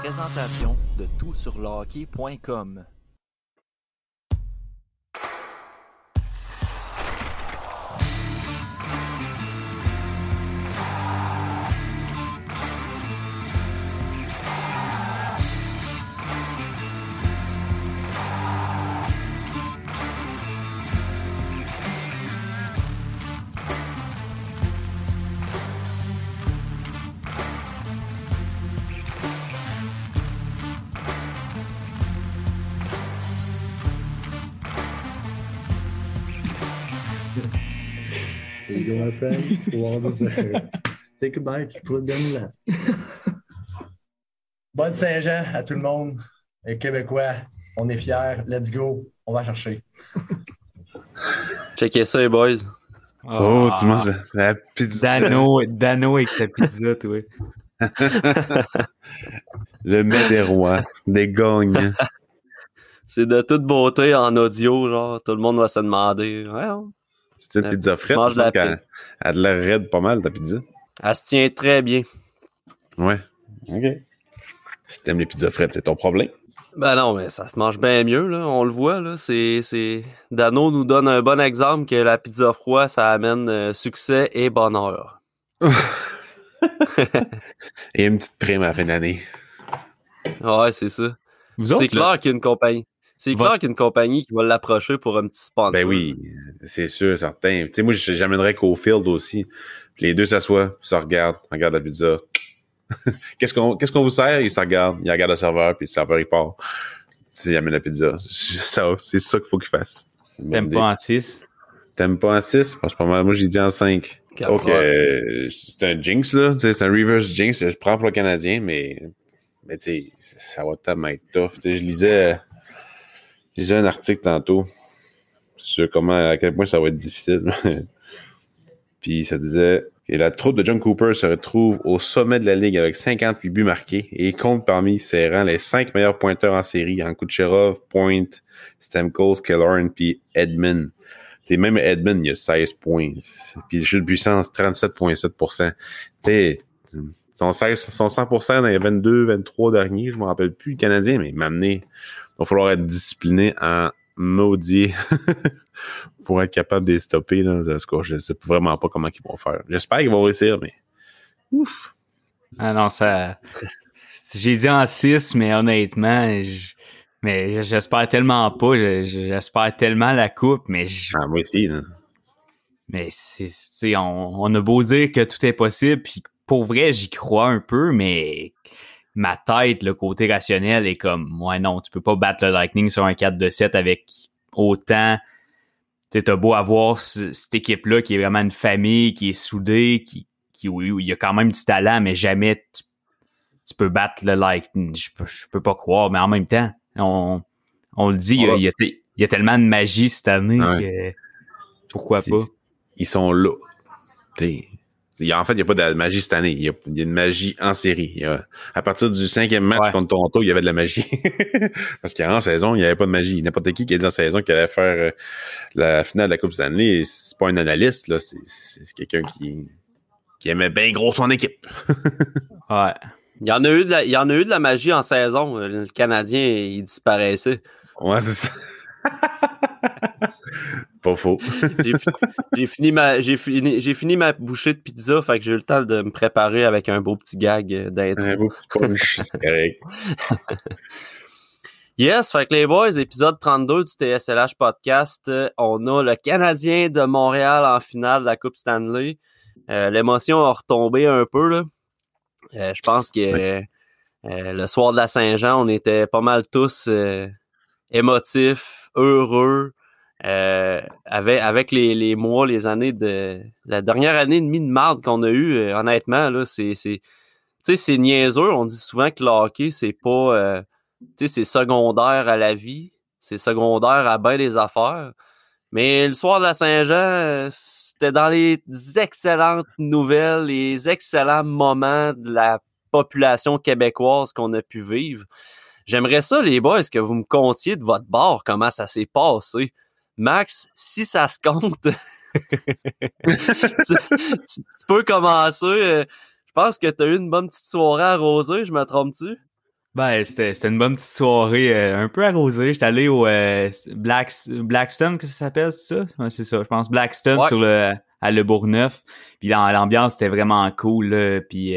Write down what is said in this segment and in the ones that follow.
présentation de toutsurlehockey.com. There you go, my friend. Well deserved. Take a bite, put it down left. Bonne Saint-Jean à tout le monde. Les Québécois, on est fiers. Let's go. On va chercher. Checkez ça, les boys. Oh, tu manges la pizza. Dano avec sa pizza, toi. Le mets des rois, des gognes. C'est de toute beauté en audio, genre, tout le monde va se demander. Ouais, C'est une pizza frette. mange la Elle a de l'air raide pas mal, ta pizza. elle se tient très bien. Ouais. OK. Si t'aimes les pizzas frettes, c'est ton problème. Ben non, mais ça se mange bien mieux, là. On le voit, là. Dano nous donne un bon exemple que la pizza froide, ça amène succès et bonheur. Et une petite prime à la fin d'année. Ouais, c'est ça. Vous autres, C'est clair qu'il y a une compagnie. C'est clair qu'il y a une compagnie qui va l'approcher pour un petit sponsor. Ben oui, c'est sûr, certain. Tu sais, moi, j'amènerais Cofield aussi. Puis les deux s'assoient, ils se regardent, regardent la pizza. Qu'est-ce qu'on vous sert? Ils se regardent, ils regardent le serveur, puis le serveur, il part. Il amène la pizza. C'est ça qu'il faut qu'il fasse. t'aimes pas en 6? T'aimes pas en 6? Parce que pas mal. Moi, j'ai dit en 5. OK, c'est un jinx, là. Tu sais, c'est un reverse jinx. Je prends pour le Canadien, mais tu sais, ça va tellement être tough. Tu sais, je lisais un article tantôt sur à quel point ça va être difficile. Puis ça disait que la troupe de John Cooper se retrouve au sommet de la ligue avec 58 buts marqués et compte parmi ses rangs les 5 meilleurs pointeurs en série en Kucherov, Point, Stamkos, Killorn puis Edmund. T'sais, même Edmund, il a 16 points. Puis le jeu de puissance, 37,7%. Tu sais, son 100% dans les 22, 23 derniers, je me rappelle plus, le Canadien, mais m'amener. Il va falloir être discipliné en maudit pour être capable de les stopper. Là. Je ne sais vraiment pas comment ils vont faire. J'espère qu'ils vont réussir, mais ouf. Ah non, ça... J'ai dit en 6, mais honnêtement, j'espère tellement pas. J'espère tellement la coupe, mais... moi aussi. Là. Mais on a beau dire que tout est possible, puis pour vrai, j'y crois un peu, mais ma tête, le côté rationnel est comme, ouais, non, tu peux pas battre le Lightning sur un 4-7 avec autant... Tu sais, t'as beau avoir cette équipe-là qui est vraiment une famille, qui est soudée, où il y a quand même du talent, mais jamais tu peux battre le Lightning. Je peux pas croire, mais en même temps, on le dit, il y a tellement de magie cette année que pourquoi pas? Ils sont là. En fait, il n'y a pas de magie cette année. Il y a une magie en série. À partir du 5e match contre Toronto, il y avait de la magie. Parce qu'en saison, il n'y avait pas de magie. N'importe qui a dit en saison qu'il allait faire la finale de la Coupe Stanley, c'est pas un analyste, là. C'est quelqu'un qui aimait bien gros son équipe. Ouais. Il y en a eu de la magie en saison. Le Canadien, il disparaissait. Ouais, c'est ça. Pas faux. J'ai fini ma bouchée de pizza, fait que j'ai eu le temps de me préparer avec un beau petit gag d'intro. Un beau petit punch, c'est correct. Yes, fait que les boys, épisode 32 du TSLH podcast, on a le Canadien de Montréal en finale de la Coupe Stanley. L'émotion a retombé un peu, là. Je pense que le soir de la Saint-Jean, on était pas mal tous émotifs, heureux. Avec les mois, les années de la dernière année et demie de marde qu'on a eu, honnêtement, là, tu sais, c'est niaiseux. On dit souvent que le hockey, c'est pas, tu sais, c'est secondaire à la vie, c'est secondaire à bien des affaires. Mais le soir de la Saint-Jean, c'était dans les excellentes nouvelles, les excellents moments de la population québécoise qu'on a pu vivre. J'aimerais ça, les boys, que vous me contiez de votre bord comment ça s'est passé. Max, si ça se compte, tu peux commencer. Je pense que tu as eu une bonne petite soirée arrosée, je me trompe-tu? Ben, c'était une bonne petite soirée, un peu arrosée. J'étais allé au Blackstone, que ça s'appelle, c'est ça? Ouais, c'est ça, je pense. Blackstone à Le Bourgneuf. Puis l'ambiance, c'était vraiment cool, là. Puis,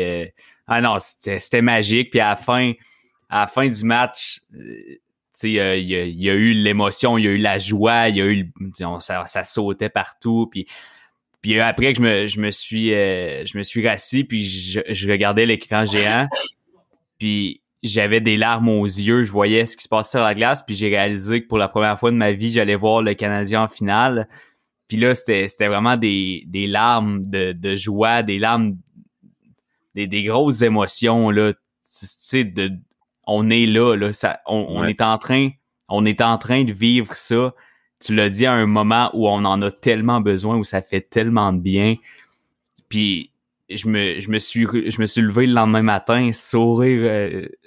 non, c'était magique. Puis à la fin du match, tu sais, il y a eu l'émotion, il y a eu la joie, il y a eu, ça sautait partout. Puis après que je me suis rassis, puis je regardais l'écran géant. Puis j'avais des larmes aux yeux, je voyais ce qui se passait sur la glace, puis j'ai réalisé que pour la première fois de ma vie, j'allais voir le Canadien en finale. Puis là, c'était vraiment des larmes de joie, des larmes, des grosses émotions, là. Tu sais, on est là, on est en train de vivre ça. Tu l'as dit à un moment où on en a tellement besoin, où ça fait tellement de bien. Puis je me suis levé le lendemain matin,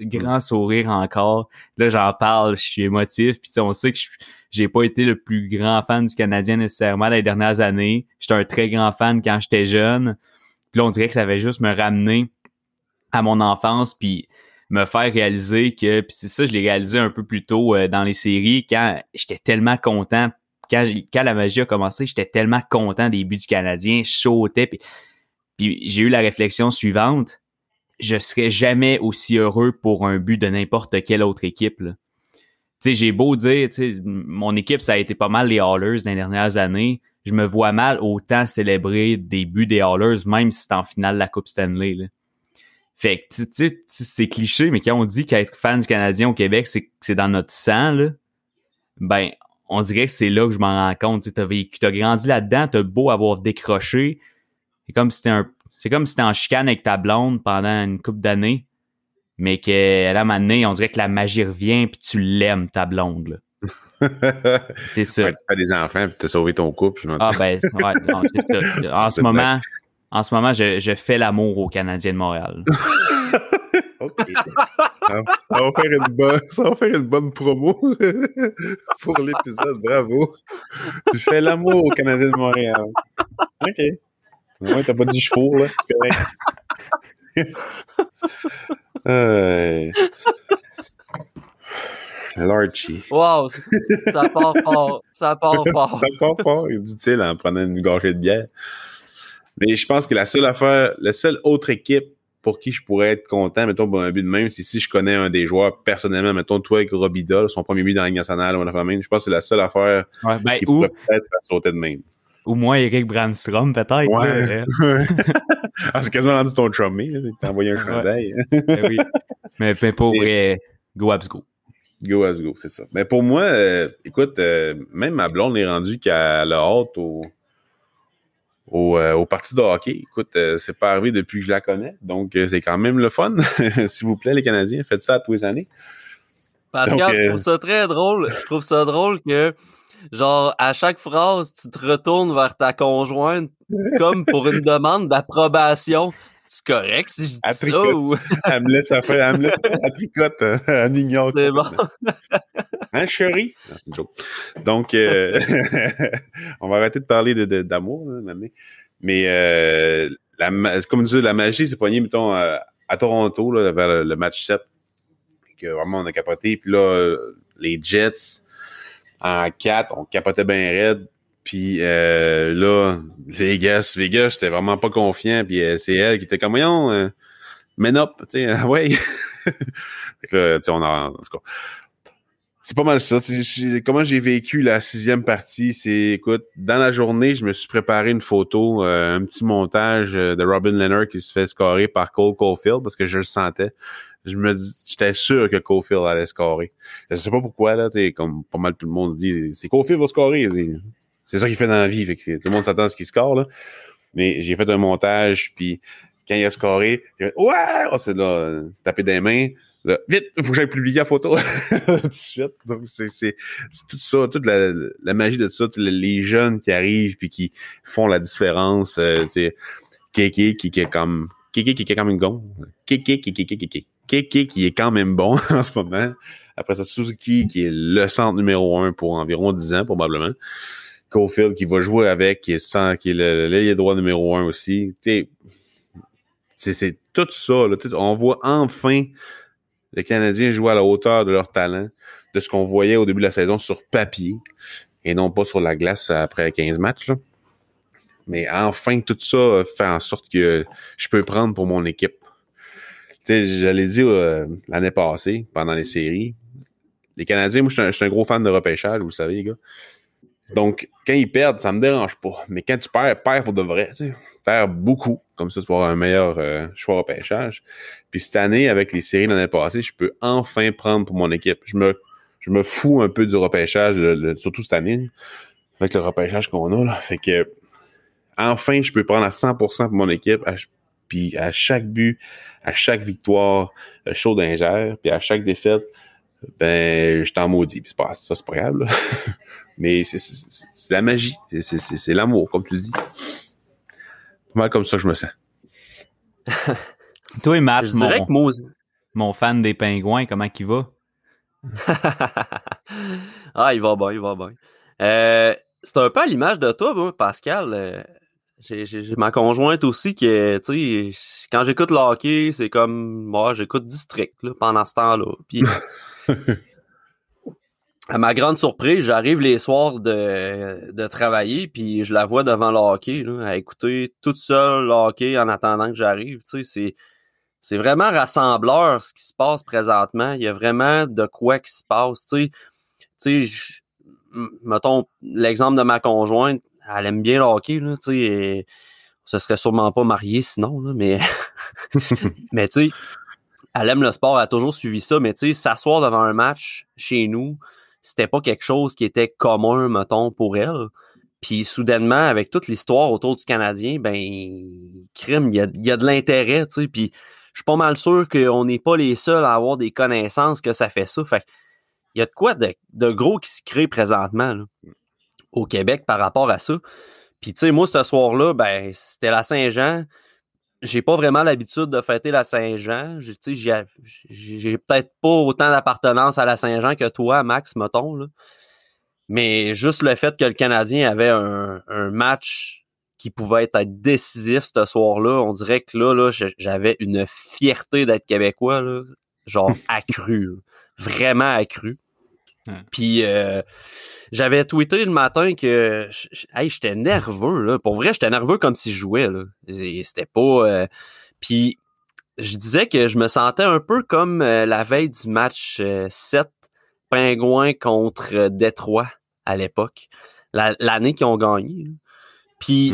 grand sourire encore. Là, j'en parle, je suis émotif. Puis on sait que j'ai pas été le plus grand fan du Canadien nécessairement les dernières années. J'étais un très grand fan quand j'étais jeune. Puis là, on dirait que ça va juste me ramener à mon enfance, puis me faire réaliser que... Puis c'est ça, je l'ai réalisé un peu plus tôt dans les séries, quand j'étais tellement content. Quand la magie a commencé, j'étais tellement content des buts du Canadien. Je sautais, puis j'ai eu la réflexion suivante. Je serais jamais aussi heureux pour un but de n'importe quelle autre équipe, là. Tu sais, j'ai beau dire, tu sais, mon équipe, ça a été pas mal les Oilers dans les dernières années. Je me vois mal autant célébrer des buts des Oilers, même si c'est en finale de la Coupe Stanley, là. Fait que, tu sais, c'est cliché, mais quand on dit qu'être fan du Canadien au Québec, c'est dans notre sang, là, ben, on dirait que c'est là que je m'en rends compte. Tu sais, t'as grandi là-dedans, t'as beau avoir décroché. C'est comme si t'es en chicane avec ta blonde pendant une couple d'années, mais qu'à un moment donné, on dirait que la magie revient puis tu l'aimes, ta blonde, là. C'est ça. Ouais, tu fais des enfants puis t'as sauvé ton couple. Ah ben, ouais, non, c'est ça. En ce moment, je fais l'amour aux Canadiens de Montréal. OK. Ça va faire une bonne promo pour l'épisode. Bravo. Tu fais l'amour aux Canadiens de Montréal. OK. Ouais, t'as pas dit chevaux, là. C'est correct. L'archie. Wow, ça part fort. Ça part fort. Ça part fort, dit-il en prenant une gorgée de bière. Mais je pense que la seule autre équipe pour qui je pourrais être content, mettons, pour un but de même, c'est si je connais un des joueurs personnellement, mettons, toi avec Robida, son premier but dans la Ligue nationale, je pense que c'est la seule affaire qui pourrait peut-être faire sauter de même. Ou moi, Eric Brandstrom, peut-être. Ouais. C'est quasiment rendu ton chummy, il t'a envoyé un chandail. Oui. Mais pour go Habs go. Go Habs go, c'est ça. Mais pour moi, écoute, même ma blonde est rendue qu'elle a hâte au parti de hockey. Écoute, c'est pas arrivé depuis que je la connais, donc c'est quand même le fun. S'il vous plaît, les Canadiens, faites ça tous les années. Pascal, donc, je trouve ça très drôle. Je trouve ça drôle que, genre, à chaque phrase, tu te retournes vers ta conjointe comme pour une demande d'approbation. C'est correct si je dis ça ou... Elle me laisse faire, elle tricote, elle ignore. C'est bon. Hein, chérie? Non, c'est une joke. Donc, on va arrêter de parler d'amour, là, maintenant. Mais, comme tu dis, la magie s'est poignée, mettons, à Toronto, là, vers le match 7. Que vraiment, on a capoté. Puis là, les Jets, en 4, on capotait bien raide. Puis là, Vegas, j'étais vraiment pas confiant. Puis c'est elle qui était comme, voyons, man up, tu sais, ouais. Fait que là, tu sais, en tout cas, c'est pas mal ça. Comment j'ai vécu la 6e partie, c'est, écoute, dans la journée, je me suis préparé une photo, un petit montage de Robin Lehner qui se fait scorer par Cole Caulfield parce que je le sentais. J'étais sûr que Caulfield allait scorer. Je sais pas pourquoi, là, tu sais, comme pas mal tout le monde se dit, c'est Caulfield va scorer. C'est ça qu'il fait dans la vie, fait que tout le monde s'attend à ce qu'il score, là. Mais j'ai fait un montage, puis quand il a scoré, j'ai fait « Ouais! » Oh, c'est là, taper des mains. Là, vite, il faut que j'aille publier la photo tout de suite. Donc, c'est tout ça, toute la magie de ça, les jeunes qui arrivent puis qui font la différence. Tu sais, Kéké qui est comme une gonne. Kéké qui est quand même bon en ce moment. Après ça, Suzuki qui est le centre numéro 1 pour environ 10 ans probablement. Caulfield qui va jouer avec, qui est l'ailier droit numéro 1 aussi. Tu sais, c'est tout ça. Là, on voit enfin Les Canadiens jouaient à la hauteur de leur talent, de ce qu'on voyait au début de la saison sur papier, et non pas sur la glace après 15 matchs, là. Mais enfin, tout ça fait en sorte que je peux prendre pour mon équipe. Tu sais, je l'ai dit l'année passée, pendant les séries, les Canadiens, moi, je suis un gros fan de repêchage, vous le savez, les gars. Donc, quand ils perdent, ça me dérange pas. Mais quand tu perds pour de vrai, tu sais, perds beaucoup. Comme ça, tu vas avoir un meilleur choix repêchage. Puis cette année, avec les séries de l'année passée, je peux enfin prendre pour mon équipe. Je me fous un peu du repêchage, surtout cette année, avec le repêchage qu'on a, là. Fait que, enfin, je peux prendre à 100% pour mon équipe. Puis à chaque but, à chaque victoire, chaud d'ingère, puis à chaque défaite, ben, je t'en maudis. Puis c'est pas grave, là. Mais c'est la magie. C'est l'amour, comme tu dis. Pas mal comme ça que je me sens. Toi et Matt, Je dirais que moi... mon fan des Pingouins, comment il va? Ah, il va bien. C'est un peu à l'image de toi, moi, Pascal. J'ai ma conjointe aussi qui est, tu sais, quand j'écoute le hockey, c'est comme, moi, j'écoute District, là, pendant ce temps-là. Puis, à ma grande surprise, j'arrive les soirs de travailler, puis je la vois devant le hockey, là, à écouter toute seule le hockey en attendant que j'arrive. Tu sais, c'est vraiment rassembleur ce qui se passe présentement. Il y a vraiment de quoi qui se passe. Tu sais, mettons l'exemple de ma conjointe, elle aime bien le hockey, là, tu sais, on se serait sûrement pas marié sinon, là, mais mais tu sais, elle aime le sport, elle a toujours suivi ça, mais tu sais, s'asseoir devant un match chez nous, c'était pas quelque chose qui était commun, mettons, pour elle. Puis soudainement, avec toute l'histoire autour du Canadien, ben, crime, il y a de l'intérêt, tu sais, puis je suis pas mal sûr qu'on n'est pas les seuls à avoir des connaissances que ça fait ça. Fait que il y a de quoi de gros qui se crée présentement, là, au Québec par rapport à ça. Puis tu sais, moi, ce soir-là, ben, c'était la Saint-Jean. J'ai pas vraiment l'habitude de fêter la Saint-Jean. Tu sais, j'ai peut-être pas autant d'appartenance à la Saint-Jean que toi, Max, mettons, là. Mais juste le fait que le Canadien avait un match qui pouvait être décisif ce soir-là, on dirait que là, j'avais une fierté d'être Québécois, là, genre accrue, là, vraiment accrue. Puis j'avais tweeté le matin que j'étais nerveux, là. Pour vrai, j'étais nerveux comme si je jouais, là. C'était pas... Puis je disais que je me sentais un peu comme la veille du match 7 Pingouins contre Détroit à l'époque. L'année qu'ils ont gagné. Là. Puis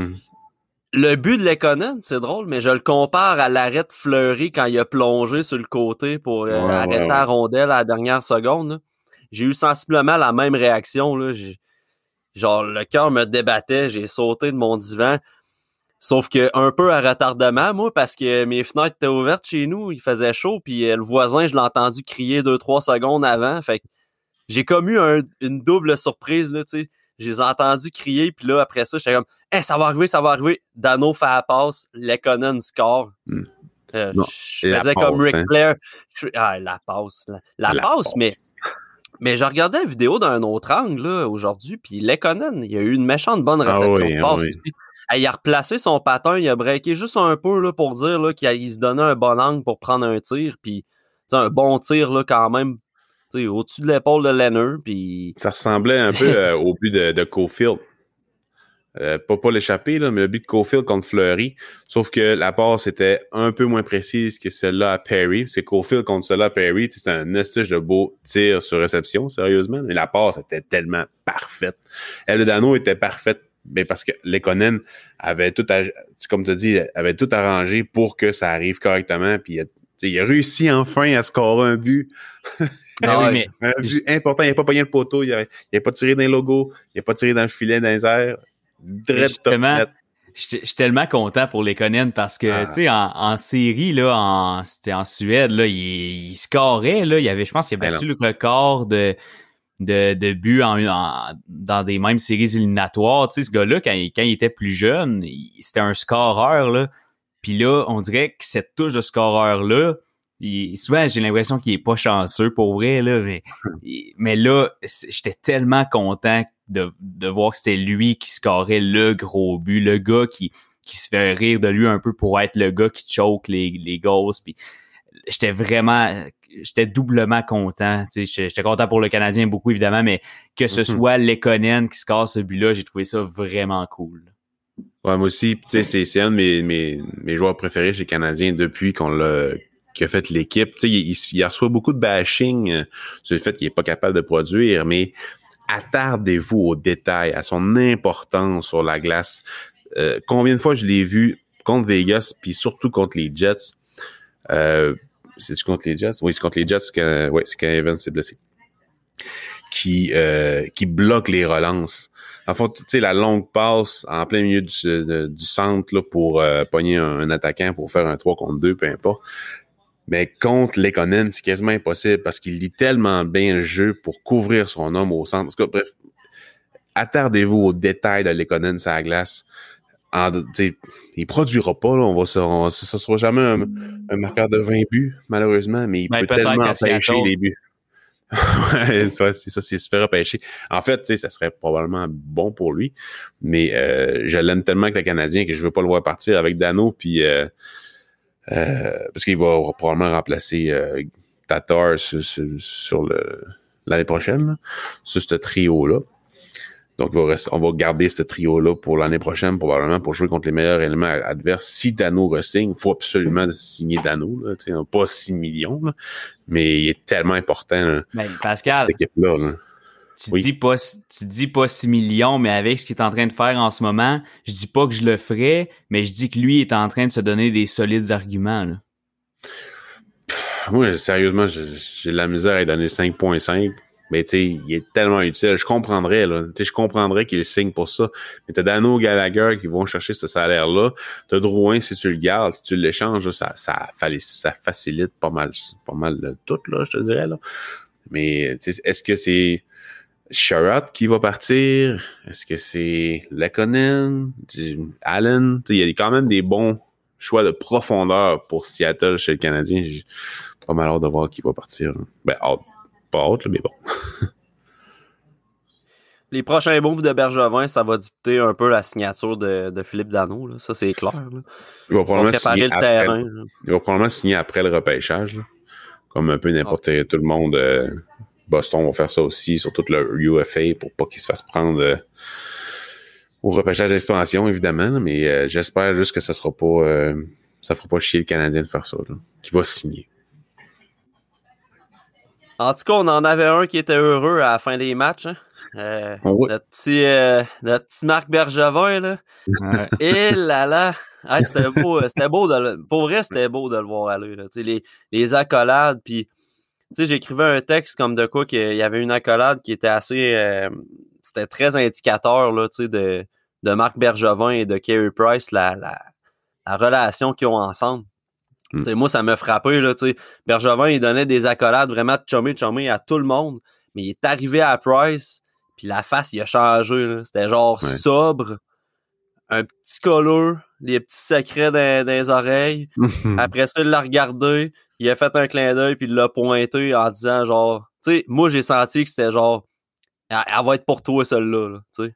le but de Lekonen, c'est drôle, mais je le compare à l'arrêt de Fleury quand il a plongé sur le côté pour arrêter la rondelle à la dernière seconde, là. J'ai eu sensiblement la même réaction, là. Genre, le cœur me débattait, j'ai sauté de mon divan. Sauf que un peu à retardement, moi, parce que mes fenêtres étaient ouvertes chez nous, il faisait chaud, puis le voisin, je l'ai entendu crier 2-3 secondes avant. Fait que j'ai comme eu une double surprise, là, tu sais. Je les ai entendus crier, puis là, après ça, j'étais comme « Hey, ça va arriver! » Dano fait la passe, Lekonen score. Je faisais comme Ric Flair. La passe. La passe, mais je regardais la vidéo d'un autre angle là, aujourd'hui, puis Lekonen, il a eu une méchante bonne réception de passe aussi. Il a replacé son patin, il a breaké juste un peu là, pour dire là, qu'il se donnait un bon angle pour prendre un tir, puis un bon tir là, quand même au-dessus de l'épaule de Lehner. Puis ça ressemblait un peu au but de Caulfield. Pas l'échappée, là, mais le but de Caulfield contre Fleury. Sauf que la passe était un peu moins précise que celle-là à Perry. C'est Caulfield contre celle-là à Perry. C'était un estige de beau tir sur réception, sérieusement. Mais la passe était tellement parfaite. Le Dano était parfaite, mais parce que Lekonen avait tout, comme tu as dit, avait tout arrangé pour que ça arrive correctement. Puis il a réussi enfin à scorer un but. Un but important. Il n'a pas pogné le poteau. Il n'a pas tiré dans les logos. Il n'a pas tiré dans le filet, dans les airs. Justement, je suis tellement content pour Lekonen parce que, tu sais, en série, là, c'était en Suède, là, il scorait, là, je pense qu'il a battu le record de buts dans des mêmes séries éliminatoires. Tu sais, ce gars-là, quand il était plus jeune, c'était un scoreur, là. Puis là, on dirait que cette touche de scoreur-là, souvent, j'ai l'impression qu'il est pas chanceux, pour vrai, là, mais là, j'étais tellement content de voir que c'était lui qui scorait le gros but, le gars qui se fait rire de lui un peu pour être le gars qui choke les goals. Puis j'étais vraiment j'étais doublement content. J'étais content pour le Canadien beaucoup, évidemment, mais que ce soit Lekonen qui se casse ce but-là, j'ai trouvé ça vraiment cool. Ouais, moi aussi, c'est un de mes joueurs préférés chez les Canadiens depuis qu'il a fait l'équipe. Il reçoit beaucoup de bashing sur le fait qu'il est pas capable de produire, mais attardez-vous aux détails, à son importance sur la glace. Combien de fois je l'ai vu contre Vegas, puis surtout contre les Jets. C'est-tu contre les Jets? Oui, c'est contre les Jets c'est quand Evans s'est blessé. Qui bloque les relances. En fait, tu sais, la longue passe en plein milieu du centre là, pour pogner un attaquant pour faire un 3 contre 2, peu importe. Mais contre Lekonen, c'est quasiment impossible parce qu'il lit tellement bien le jeu pour couvrir son homme au centre. En tout cas, bref, attardez-vous aux détails de Lekonen sur la glace. Il produira pas, là, ça sera jamais un marqueur de 20 buts, malheureusement, mais il peut tellement empêcher les buts. Ouais, c'est ça, c'est se faire repêcher. En fait, ça serait probablement bon pour lui, mais je l'aime tellement que le Canadien que je veux pas le voir partir avec Dano, puis parce qu'il va probablement remplacer Tatar sur l'année prochaine, là, sur ce trio-là. Donc, on va garder ce trio-là pour l'année prochaine, probablement, pour jouer contre les meilleurs éléments adverses. Si Dano re-signe, il faut absolument signer Dano. Là, pas 6 millions, là, mais il est tellement important là, Pascal, cette équipe-là. Là. Tu dis pas 6 millions, mais avec ce qu'il est en train de faire en ce moment, je dis pas que je le ferais, mais je dis que lui est en train de se donner des solides arguments. Là. Moi, sérieusement, j'ai de la misère à lui donner 5.5. Mais tu sais, il est tellement utile. Je comprendrais, là. Tu sais, je comprendrais qu'il signe pour ça. Mais t'as Dano, Gallagher qui vont chercher ce salaire-là. T'as Drouin, si tu le gardes, si tu l'échanges, ça facilite pas mal tout, là, je te dirais, là. Mais, tu sais, est-ce que c'est Sherratt qui va partir? Est-ce que c'est Lekonen? Allen? Tu sais, il y a quand même des bons choix de profondeur pour Seattle chez le Canadien. J'ai pas mal hâte de voir qui va partir. Là. Ben, pas hâte, mais bon. Les prochains moves de Bergevin, ça va dicter un peu la signature de Philippe Dano. Là. Ça, c'est clair. Là. Il va probablement signer après le repêchage. Là. Comme un peu n'importe tout le monde. Boston va faire ça aussi, surtout le UFA, pour pas qu'il se fasse prendre au repêchage d'expansion, évidemment. Là, mais j'espère juste que ça fera pas chier le Canadien de faire ça. Là, qu'il va signer. En tout cas, on en avait un qui était heureux à la fin des matchs. Hein? Notre petit Marc Bergevin, là. Ouais. Et là. Hey, c'était beau pour vrai, c'était beau de le voir aller, là. Les accolades, puis j'écrivais un texte comme de quoi qu'il y avait une accolade qui était assez c'était très indicateur là, de Marc Bergevin et de Carey Price, la relation qu'ils ont ensemble. Moi, ça m'a frappé. Là, Bergevin, il donnait des accolades vraiment chummy à tout le monde, mais il est arrivé à Price, puis la face, il a changé. Là. C'était genre sobre, un petit colleux, les petits secrets dans les oreilles. Après ça, il l'a regardé, il a fait un clin d'œil, puis il l'a pointé en disant genre... moi, j'ai senti que c'était genre... Elle va être pour toi, celle-là. Là,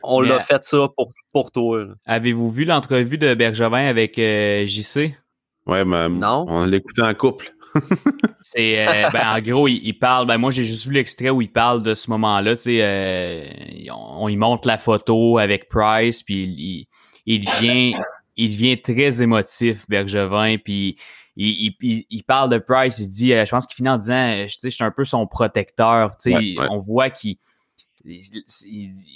on l'a fait ça pour toi. Là. Avez-vous vu l'entrevue de Bergevin avec JC? Ouais, mais non. On l'écoutait en couple. C'est en gros, il parle. Moi, j'ai juste vu l'extrait où il parle de ce moment-là. On y montre la photo avec Price, puis il devient très émotif, Bergevin, puis il parle de Price. Il dit, je pense qu'il finit en disant, je suis un peu son protecteur. On voit qu'il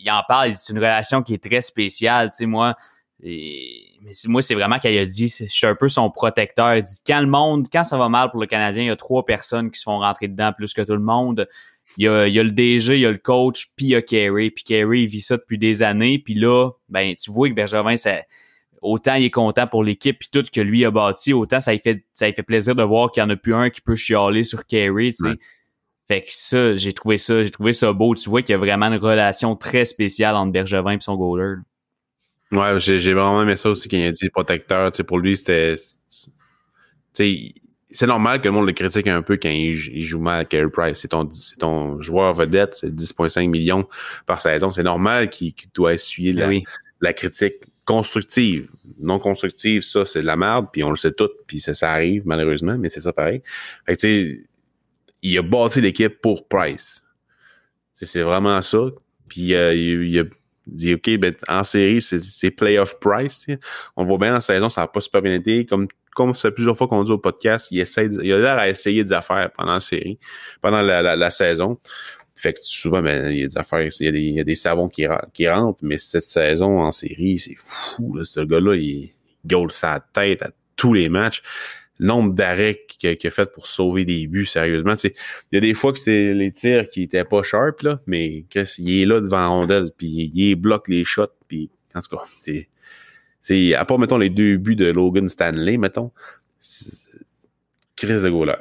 en parle. C'est une relation qui est très spéciale. Moi. Mais moi, c'est vraiment qu'il a dit, je suis un peu son protecteur. Il dit, quand ça va mal pour le Canadien, il y a 3 personnes qui se font rentrer dedans plus que tout le monde. Il y a le DG, il y a le coach, puis il y a Carey. Puis Carey, il vit ça depuis des années. Puis là, ben, tu vois que Bergevin, autant il est content pour l'équipe puis tout que lui a bâti, autant ça lui fait plaisir de voir qu'il y en a plus un qui peut chialer sur Carey, tu sais. Fait que ça, j'ai trouvé ça beau. Tu vois qu'il y a vraiment une relation très spéciale entre Bergevin et son goaler. Ouais, j'ai vraiment aimé ça aussi quand il a dit protecteur. Tu sais, pour lui, c'était... Tu sais, c'est normal que le monde le critique un peu quand il joue mal à Carey Price. C'est ton joueur vedette, c'est 10,5 millions par saison. C'est normal qu'il doit essuyer la critique constructive. Non constructive, ça, c'est de la merde, puis on le sait tout, puis ça arrive, malheureusement, mais c'est ça pareil. Fait que tu sais, il a bâti l'équipe pour Price. C'est vraiment ça. Puis il a dit, OK, ben, en série, c'est playoff Price. T'sais. On le voit bien en saison, ça n'a pas super bien été. Comme ça fait plusieurs fois qu'on dit au podcast, il a l'air à essayer des affaires pendant la série, pendant la saison. Fait que souvent, ben, il y a des affaires, il y a des savons qui rentrent, mais cette saison en série, c'est fou. Là, ce gars-là, il goal sa tête à tous les matchs. Le nombre d'arrêts qu'il a fait pour sauver des buts, sérieusement. Il y a des fois que c'est les tirs qui étaient pas sharp, là, mais il est là devant la rondelle, puis il bloque les shots, puis en tout cas, c'est à part, mettons, les 2 buts de Logan Stanley, mettons, crise de goaler.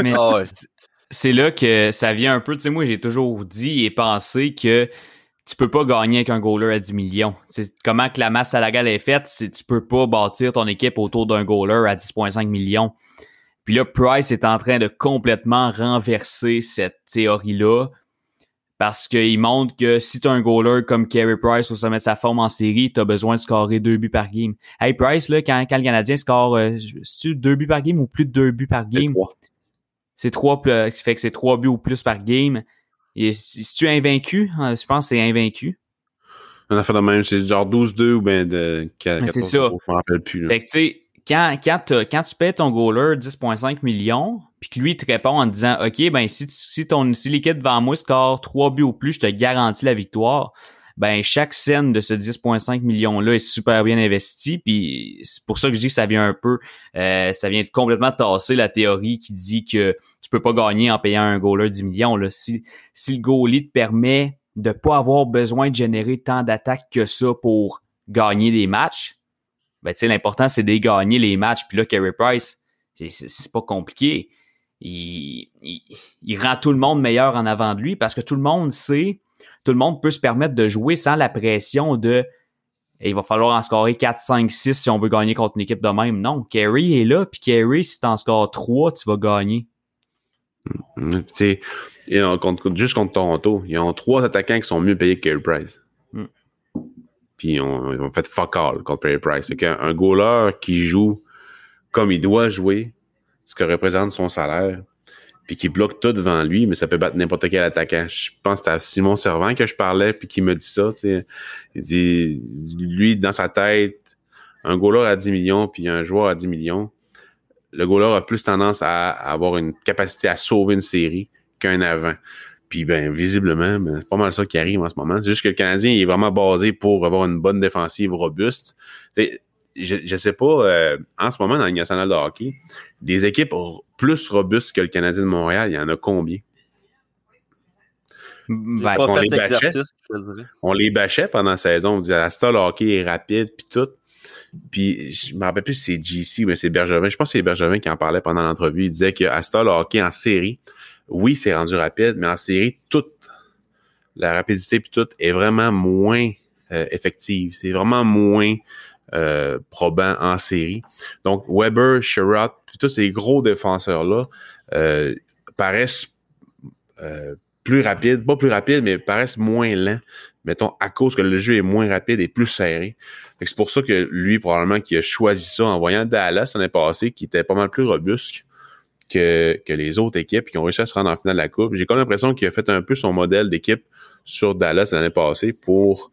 Mais c'est là que ça vient un peu, tu sais, moi, j'ai toujours dit et pensé que tu peux pas gagner avec un goaler à 10 millions. C'est comment que la masse salariale est faite, tu peux pas bâtir ton équipe autour d'un goaler à 10,5 millions. Puis là, Price est en train de complètement renverser cette théorie-là parce qu'il montre que si tu as un goaler comme Carey Price au sommet de sa forme en série, tu as besoin de scorer 2 buts par game. Hey, Price, là, quand le Canadien score 2 buts par game ou plus de 2 buts par game? C'est 3, fait que c'est 3 buts ou plus par game. Et si tu es invaincu, je pense que c'est invaincu. On a fait de même, c'est genre 12-2 ou bien de 14, c'est ça. Je m'en rappelle plus. Là. Fait que tu sais, quand tu payes ton goaler 10,5 millions, puis que lui, il te répond en te disant, OK, ben si l'équipe devant moi score 3 buts ou plus, je te garantis la victoire. Ben chaque scène de ce 10,5 millions-là est super bien investi, puis c'est pour ça que je dis que ça vient un peu, ça vient complètement tasser la théorie qui dit que tu peux pas gagner en payant un goaler 10 millions. Là. Si le goalie te permet de pas avoir besoin de générer tant d'attaques que ça pour gagner des matchs, ben tu sais, l'important c'est de gagner les matchs. Puis là, Carey Price, c'est pas compliqué. Il rend tout le monde meilleur en avant de lui parce que tout le monde peut se permettre de jouer sans la pression de il va falloir en scorer 4, 5, 6 si on veut gagner contre une équipe de même. Non, Carey est là, puis Carey, si t'en scores 3, tu vas gagner. Tu sais, juste contre Toronto, ils ont 3 attaquants qui sont mieux payés que Carey Price. Puis ils ont fait fuck all contre Carey Price. Fait qu'un goaler qui joue comme il doit jouer, ce que représente son salaire, puis qui bloque tout devant lui, mais ça peut battre n'importe quel attaquant. Je pense que c'était à Simon Servant que je parlais, puis qui me dit ça, tu sais. Il dit, lui, dans sa tête, un goaler à 10 millions, puis un joueur à 10 millions, le goaler a plus tendance à avoir une capacité à sauver une série qu'un avant. Puis, ben, visiblement, ben, c'est pas mal ça qui arrive en ce moment. C'est juste que le Canadien il est vraiment basé pour avoir une bonne défensive robuste. T'sais, je sais pas, en ce moment, dans la Ligue nationale de hockey, des équipes plus robustes que le Canadien de Montréal, il y en a combien? Ben, on les bâchait pendant la saison. On disait, Asta, le hockey est rapide, puis tout. Puis, je me rappelle plus si c'est JC, mais c'est Bergevin. Je pense que c'est Bergevin qui en parlait pendant l'entrevue. Il disait que Asta, le hockey en série, oui, c'est rendu rapide, mais en série, toute la rapidité puis tout est vraiment moins effective. C'est vraiment moins probant en série. Donc, Weber, Sherratt, puis tous ces gros défenseurs-là paraissent plus rapides. Pas plus rapides, mais paraissent moins lents. Mettons, à cause que le jeu est moins rapide et plus serré. Fait que c'est pour ça que lui, probablement, qui a choisi ça en voyant Dallas l'année passée, qui était pas mal plus robuste que les autres équipes qui ont réussi à se rendre en finale de la Coupe. J'ai comme l'impression qu'il a fait un peu son modèle d'équipe sur Dallas l'année passée pour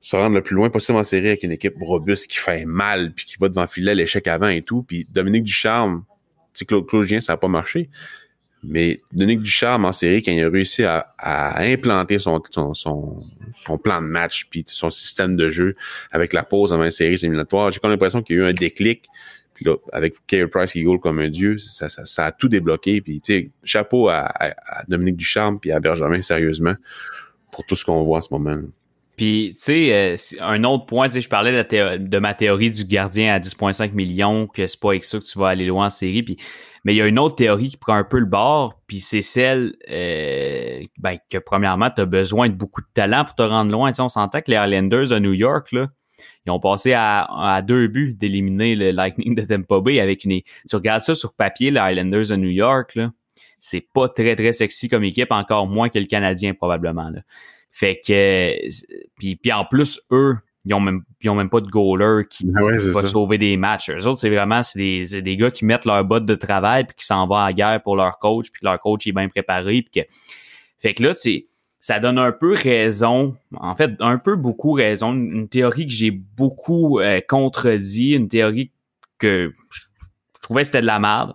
se rendre le plus loin possible en série avec une équipe robuste qui fait mal puis qui va devant le filet l'échec avant et tout. Puis Dominique Ducharme, tu sais, Claude Julien, ça n'a pas marché. Mais Dominique Ducharme en série, quand il a réussi à implanter son plan de match puis son système de jeu avec la pause avant les séries éliminatoires, j'ai comme l'impression qu'il y a eu un déclic. Puis là, avec Carey Price qui goal comme un dieu, ça a tout débloqué. Puis tu sais, chapeau à Dominique Ducharme puis à Bergevin, sérieusement, pour tout ce qu'on voit en ce moment. Puis, tu sais, un autre point, tu sais, je parlais de ma théorie du gardien à 10,5 millions, que c'est pas avec ça que tu vas aller loin en série. Puis, mais il y a une autre théorie qui prend un peu le bord, puis c'est celle que premièrement, tu as besoin de beaucoup de talent pour te rendre loin. Tu sais, on s'entend que les Islanders de New York, là, ils ont passé à 2 buts d'éliminer le Lightning de Tampa Bay avec tu regardes ça sur papier, les Islanders de New York, là, c'est pas très, très sexy comme équipe, encore moins que le Canadien, probablement, là. Fait que, puis en plus, eux, ils ont même pas de goaler qui va ça. sauver des matchs. Eux autres, c'est des gars qui mettent leur botte de travail puis qui s'en vont à la guerre pour leur coach, puis que leur coach est bien préparé. Fait que là, ça donne un peu raison, en fait, un peu beaucoup raison, une théorie que j'ai beaucoup contredit, une théorie que je trouvais que c'était de la merde.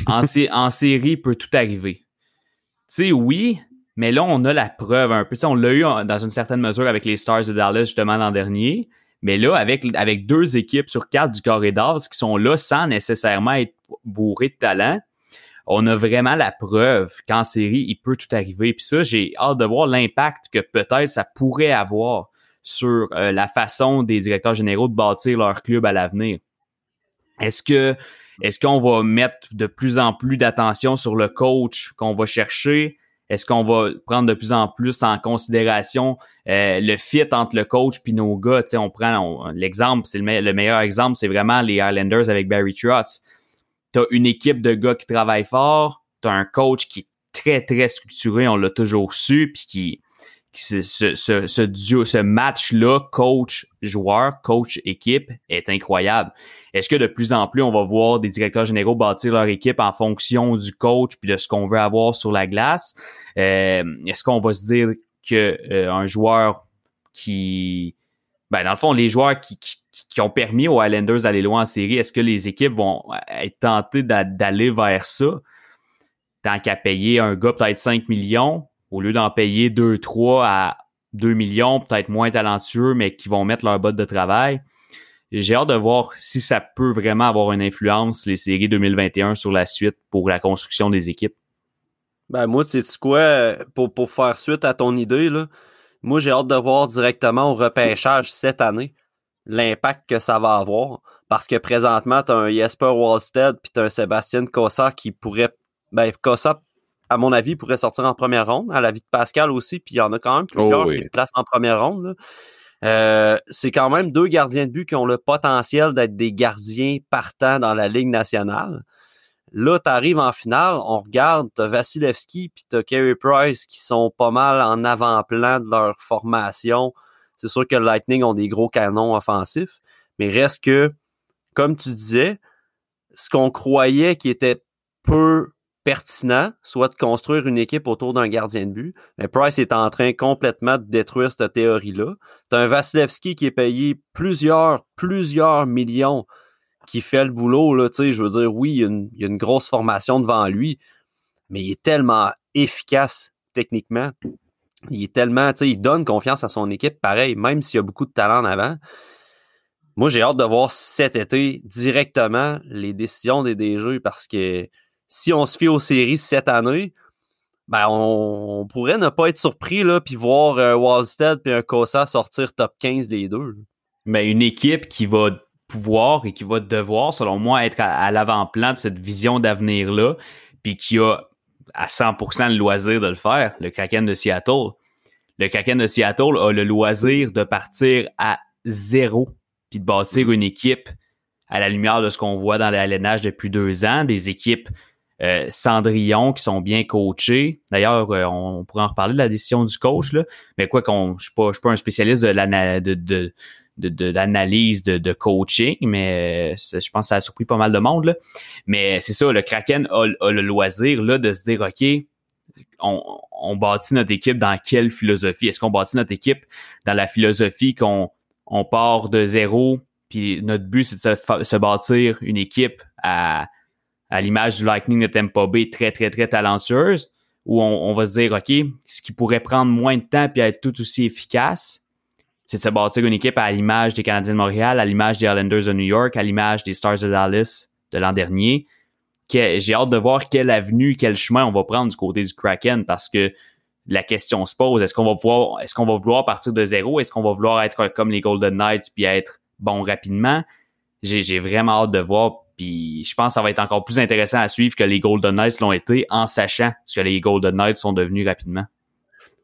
En série, peut tout arriver. Tu sais, oui, mais là, on a la preuve un peu. Tu sais, on l'a eu dans une certaine mesure avec les Stars de Dallas, justement, l'an dernier. Mais là, avec 2 équipes sur 4 du Corridors qui sont là sans nécessairement être bourrés de talent, on a vraiment la preuve qu'en série, il peut tout arriver. Puis ça, j'ai hâte de voir l'impact que peut-être ça pourrait avoir sur la façon des directeurs généraux de bâtir leur club à l'avenir. Est-ce qu'on va mettre de plus en plus d'attention sur le coach qu'on va chercher? Est-ce qu'on va prendre de plus en plus en considération le fit entre le coach puis nos gars? Tu sais, on prend l'exemple, c'est le meilleur exemple, c'est vraiment les Islanders avec Barry Trotz. T'as une équipe de gars qui travaillent fort, t'as un coach qui est très, très structuré, on l'a toujours su, puis ce duo, ce match-là, coach-joueur, coach-équipe, est incroyable. Est-ce que de plus en plus, on va voir des directeurs généraux bâtir leur équipe en fonction du coach puis de ce qu'on veut avoir sur la glace? Est-ce qu'on va se dire que un joueur qui... dans le fond, les joueurs qui ont permis aux Islanders d'aller loin en série, est-ce que les équipes vont être tentées d'aller vers ça? Tant qu'à payer un gars peut-être 5 millions, au lieu d'en payer 2-3 à 2 millions, peut-être moins talentueux, mais qui vont mettre leur botte de travail. J'ai hâte de voir si ça peut vraiment avoir une influence, les séries 2021, sur la suite pour la construction des équipes. Moi, tu sais quoi, pour faire suite à ton idée, là, moi, j'ai hâte de voir directement au repêchage cette année l'impact que ça va avoir. Parce que présentement, tu as un Jesper Wallstedt puis tu as un Sébastien Cossa qui pourrait... Cossa, à mon avis, pourrait sortir en première ronde, à l'avis de Pascal aussi, puis il y en a quand même plusieurs qui placent en première ronde. Là. C'est quand même 2 gardiens de but qui ont le potentiel d'être des gardiens partants dans la Ligue nationale. Là, t'arrives en finale, on regarde, t'as Vasilevski puis t'as Carey Price qui sont pas mal en avant-plan de leur formation. C'est sûr que le Lightning ont des gros canons offensifs, mais reste que, comme tu disais, ce qu'on croyait qui était peu pertinent, soit de construire une équipe autour d'un gardien de but, mais Price est en train complètement de détruire cette théorie-là. T'as un Vasilevski qui est payé plusieurs millions qui fait le boulot, là, tu sais, je veux dire, oui, il y a une grosse formation devant lui, mais il est tellement efficace techniquement. Il est tellement, tu sais, il donne confiance à son équipe, pareil, même s'il y a beaucoup de talent en avant. Moi, j'ai hâte de voir cet été directement les décisions des DG parce que si on se fie aux séries cette année, on pourrait ne pas être surpris là puis voir un Wallstedt puis un Cossa sortir top 15 les deux. Mais une équipe qui va pouvoir et qui va devoir, selon moi, être à l'avant-plan de cette vision d'avenir-là, puis qui a à 100% le loisir de le faire, le Kraken de Seattle. Le Kraken de Seattle a le loisir de partir à 0 puis de bâtir une équipe à la lumière de ce qu'on voit dans l'alénage depuis 2 ans, des équipes Cendrillon qui sont bien coachées. D'ailleurs, on pourrait en reparler de la décision du coach, là, mais quoi qu'on, je suis pas un spécialiste de l'analyse de coaching, mais je pense que ça a surpris pas mal de monde, là. Mais c'est ça, le Kraken a le loisir là de se dire, OK, on bâtit notre équipe dans quelle philosophie? Est-ce qu'on bâtit notre équipe dans la philosophie qu'on part de 0, puis notre but, c'est de se bâtir une équipe à l'image du Lightning de Tampa Bay très, très, très talentueuse, où on va se dire, OK, ce qui pourrait prendre moins de temps puis être tout aussi efficace, c'est de se bâtir une équipe à l'image des Canadiens de Montréal, à l'image des Islanders de New York, à l'image des Stars de Dallas de l'an dernier. J'ai hâte de voir quelle avenue, quel chemin on va prendre du côté du Kraken parce que la question se pose, est-ce qu'on va vouloir partir de 0? Est-ce qu'on va vouloir être comme les Golden Knights puis être bon rapidement? J'ai vraiment hâte de voir. Puis je pense que ça va être encore plus intéressant à suivre que les Golden Knights l'ont été en sachant ce que les Golden Knights sont devenus rapidement.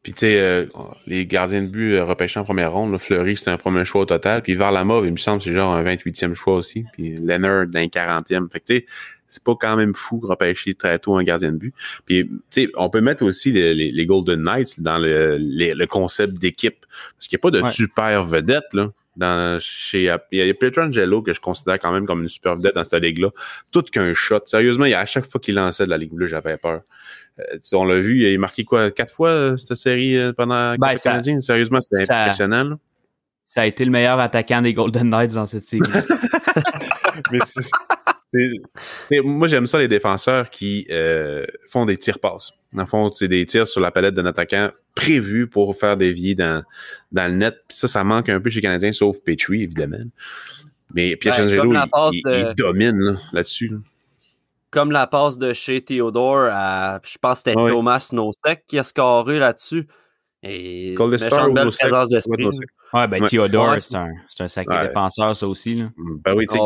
Puis tu sais, les gardiens de but repêchés en première ronde, là, Fleury, c'était un premier choix au total. Puis Varlamov, il me semble, c'est genre un 28e choix aussi. Puis Leonard, d'un 40e. Fait que tu sais, c'est pas quand même fou de repêcher très tôt un gardien de but. Puis tu sais, on peut mettre aussi les Golden Knights dans le concept d'équipe. Parce qu'il n'y a pas de super vedette, là. il y a Pietrangelo que je considère quand même comme une super vedette dans cette ligue-là. Tout qu'un shot. Sérieusement, à chaque fois qu'il lançait de la Ligue bleue, j'avais peur. On l'a vu, il a marqué 4 fois cette série pendant le Canadien. Sérieusement, c'est impressionnant. Là. Ça a été le meilleur attaquant des Golden Knights dans cette série. Mais moi, j'aime ça, les défenseurs qui font des tirs-passes. Dans le fond, c'est des tirs sur la palette d'un attaquant prévus pour faire dévier dans le net. Puis ça manque un peu chez les Canadiens, sauf Petrie, évidemment. Mais Pietrangelo, il domine là-dessus. Là. Comme la passe de chez Theodore à, je pense que c'était Thomas Nosek qui a scoré là-dessus. Et méchante belle présence d'esprit. Ouais, ben Theodore, c'est un sacré défenseur, ça aussi. Là. Ben oui, tu sais,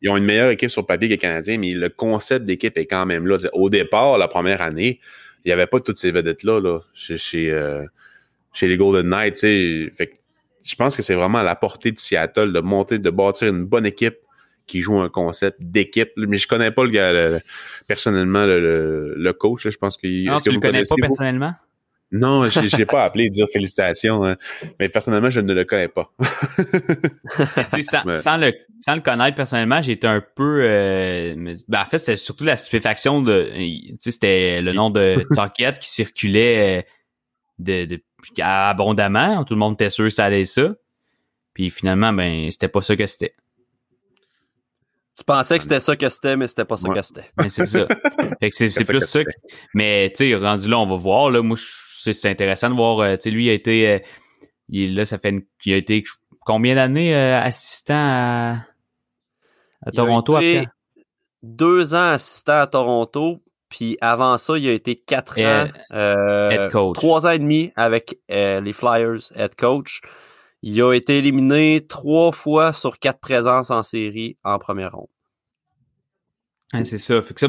ils ont une meilleure équipe sur le papier que les Canadiens, mais le concept d'équipe est quand même là. Au départ, la première année, il n'y avait pas toutes ces vedettes-là chez les Golden Knights. Fait que je pense que c'est vraiment à la portée de Seattle de bâtir une bonne équipe qui joue un concept d'équipe. Mais je connais pas le gars personnellement, le coach. Je pense qu'il. Non, tu le connais pas personnellement? Non, je l'ai pas appelé dire félicitations, hein. Mais personnellement, je ne le connais pas. Sans le connaître personnellement, j'ai été un peu... en fait, c'était surtout la stupéfaction de... C'était le nom de Tocchet qui circulait abondamment. Tout le monde était sûr que ça allait ça. Puis finalement, c'était pas ça que c'était. Tu pensais que c'était ça que c'était, mais c'était pas ça que c'était. Mais c'est ça. Fait que c'est plus ça. Mais tu sais, rendu là, on va voir. Là, moi, c'est intéressant de voir. Tu sais, lui, il a été... il a été combien d'années assistant à Toronto après? 2 ans assistant à Toronto. Puis avant ça, il a été 4 ans. Head coach. 3 ans et demi avec les Flyers, head coach. Il a été éliminé 3 fois sur 4 présences en série en première ronde. C'est ça. Fait que ça,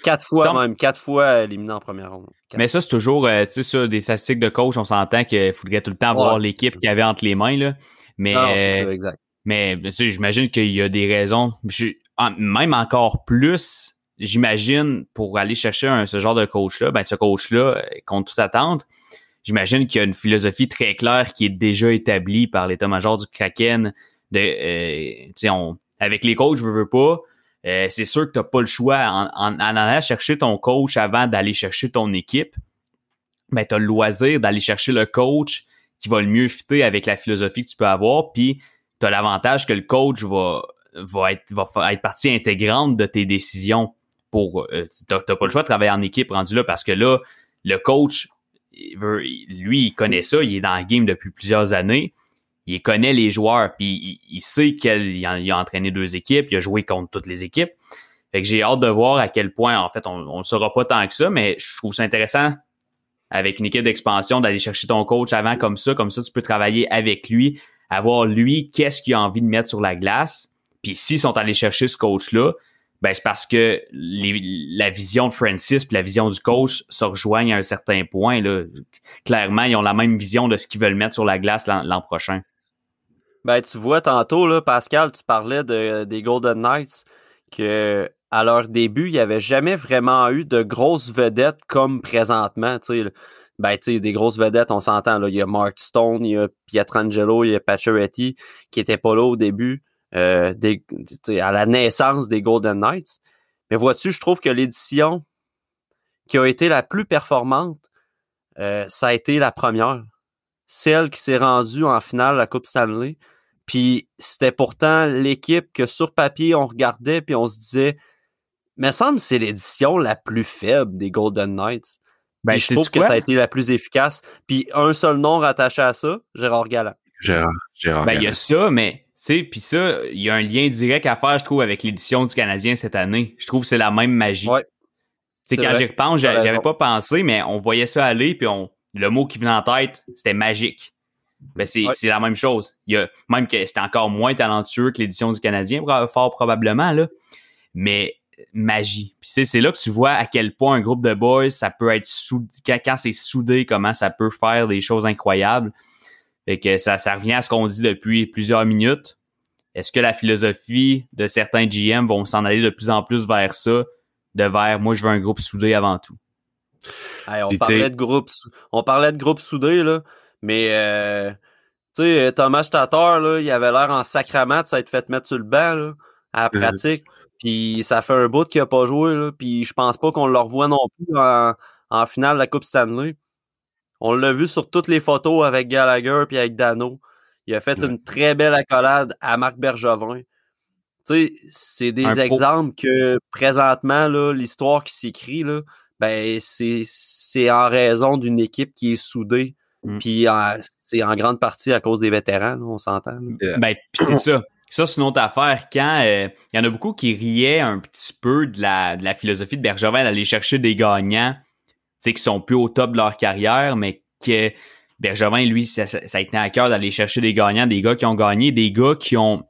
4 fois éliminé en première ronde. Mais ça, c'est toujours, tu sais, ça, des statistiques de coach, on s'entend qu'il faudrait tout le temps voir l'équipe qu'il y avait entre les mains, là. Mais, c'est ça, exact. Mais, tu sais, j'imagine qu'il y a des raisons. Même encore plus, j'imagine, pour aller chercher ce genre de coach-là, ce coach-là, contre toute attente, j'imagine qu'il y a une philosophie très claire qui est déjà établie par l'état-major du Kraken. Avec les coachs, je veux pas. C'est sûr que t'as pas le choix. En allant chercher ton coach avant d'aller chercher ton équipe, t'as le loisir d'aller chercher le coach qui va le mieux fitter avec la philosophie que tu peux avoir. Puis t'as l'avantage que le coach va être partie intégrante de tes décisions. T'as pas le choix de travailler en équipe rendu là parce que là, le coach, il connaît ça, il est dans le game depuis plusieurs années, il connaît les joueurs, puis il sait qu'il a entraîné 2 équipes, il a joué contre toutes les équipes. Fait que j'ai hâte de voir à quel point, en fait, on ne saura pas tant que ça, mais je trouve ça intéressant avec une équipe d'expansion d'aller chercher ton coach avant comme ça tu peux travailler avec lui, avoir lui qu'est-ce qu'il a envie de mettre sur la glace, puis s'ils sont allés chercher ce coach-là, c'est parce que la vision de Francis et la vision du coach se rejoignent à un certain point. Là. Clairement, ils ont la même vision de ce qu'ils veulent mettre sur la glace l'an prochain. Tu vois, tantôt, là, Pascal, tu parlais des Golden Knights, que à leur début, il n'y avait jamais vraiment eu de grosses vedettes comme présentement. Des grosses vedettes, on s'entend. Là, il y a Mark Stone, il y a Pietrangelo, il y a Pacioretty, qui n'étaient pas là au début. À la naissance des Golden Knights. Mais vois-tu, je trouve que l'édition qui a été la plus performante, ça a été la première. Celle qui s'est rendue en finale de la Coupe Stanley. Puis c'était pourtant l'équipe que sur papier, on regardait puis on se disait, mais il semble que c'est l'édition la plus faible des Golden Knights. Je trouve que ça a été la plus efficace. Puis un seul nom rattaché à ça, Gérard Galland. Gérard Galland. Il y a ça, mais... Puis ça, il y a un lien direct à faire, je trouve, avec l'édition du Canadien cette année. Je trouve que c'est la même magie. Ouais. Quand j'y repense, j'avais pas pensé, mais on voyait ça aller, puis le mot qui venait en tête, c'était magique. C'est la même chose. Même que c'était encore moins talentueux que l'édition du Canadien, fort probablement, là. Mais magie. Puis c'est là que tu vois à quel point un groupe de boys, ça peut être quand c'est soudé, comment ça peut faire des choses incroyables. Fait que ça revient à ce qu'on dit depuis plusieurs minutes. Est-ce que la philosophie de certains GM vont s'en aller de plus en plus vers ça, moi je veux un groupe soudé avant tout. On parlait de groupe soudé, là, mais Tu sais, Thomas Tatar, là, il avait l'air en sacrament de s'être fait mettre sur le banc, là, à la pratique. Puis ça fait un bout qu'il a pas joué, là. Puis je pense pas qu'on le revoit non plus en finale de la Coupe Stanley. On l'a vu sur toutes les photos avec Gallagher puis avec Dano. Il a fait une très belle accolade à Marc Bergevin. Tu sais, c'est des exemples que présentement, là, l'histoire qui s'écrit, là, ben, c'est en raison d'une équipe qui est soudée. Puis c'est en grande partie à cause des vétérans, là, on s'entend. Ben, pis c'est ça. Ça, c'est une autre affaire. Quand il y en a beaucoup qui riaient un petit peu de la philosophie de Bergevin d'aller chercher des gagnants, tu sais, qui sont plus au top de leur carrière, mais que Bergevin, lui, ça a à cœur d'aller chercher des gagnants, des gars qui ont gagné, des gars qui ont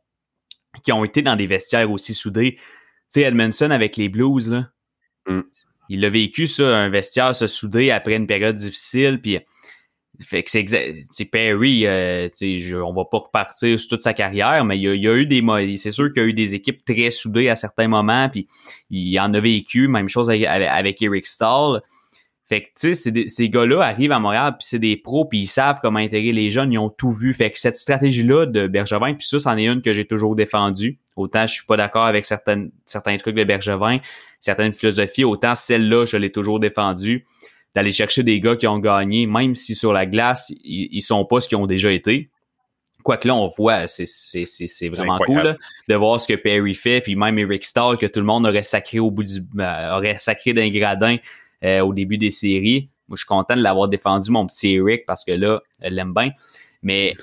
été dans des vestiaires aussi soudés. Tu sais, Edmondson avec les Blues, là, il a vécu ça, un vestiaire se souder après une période difficile, puis fait que c'est Perry, on va pas repartir sur toute sa carrière, mais il y a eu c'est sûr qu'il y a eu des équipes très soudées à certains moments, puis il en a vécu, même chose avec Eric Stahl. Fait que, tu sais, ces gars-là arrivent à Montréal, puis c'est des pros, puis ils savent comment intégrer les jeunes, ils ont tout vu. Fait que cette stratégie-là de Bergevin, puis ça, c'en est une que j'ai toujours défendue. Autant je suis pas d'accord avec certains trucs de Bergevin, certaines philosophies, autant celle-là, je l'ai toujours défendue, d'aller chercher des gars qui ont gagné, même si sur la glace, ils sont pas ce qu'ils ont déjà été. Quoique là, on voit, c'est vraiment cool là, de voir ce que Perry fait, puis même Eric Stahl, que tout le monde aurait sacré aurait sacré d'un gradin au début des séries. Moi, je suis content de l'avoir défendu, mon petit Eric, parce que là, elle l'aime bien. Mais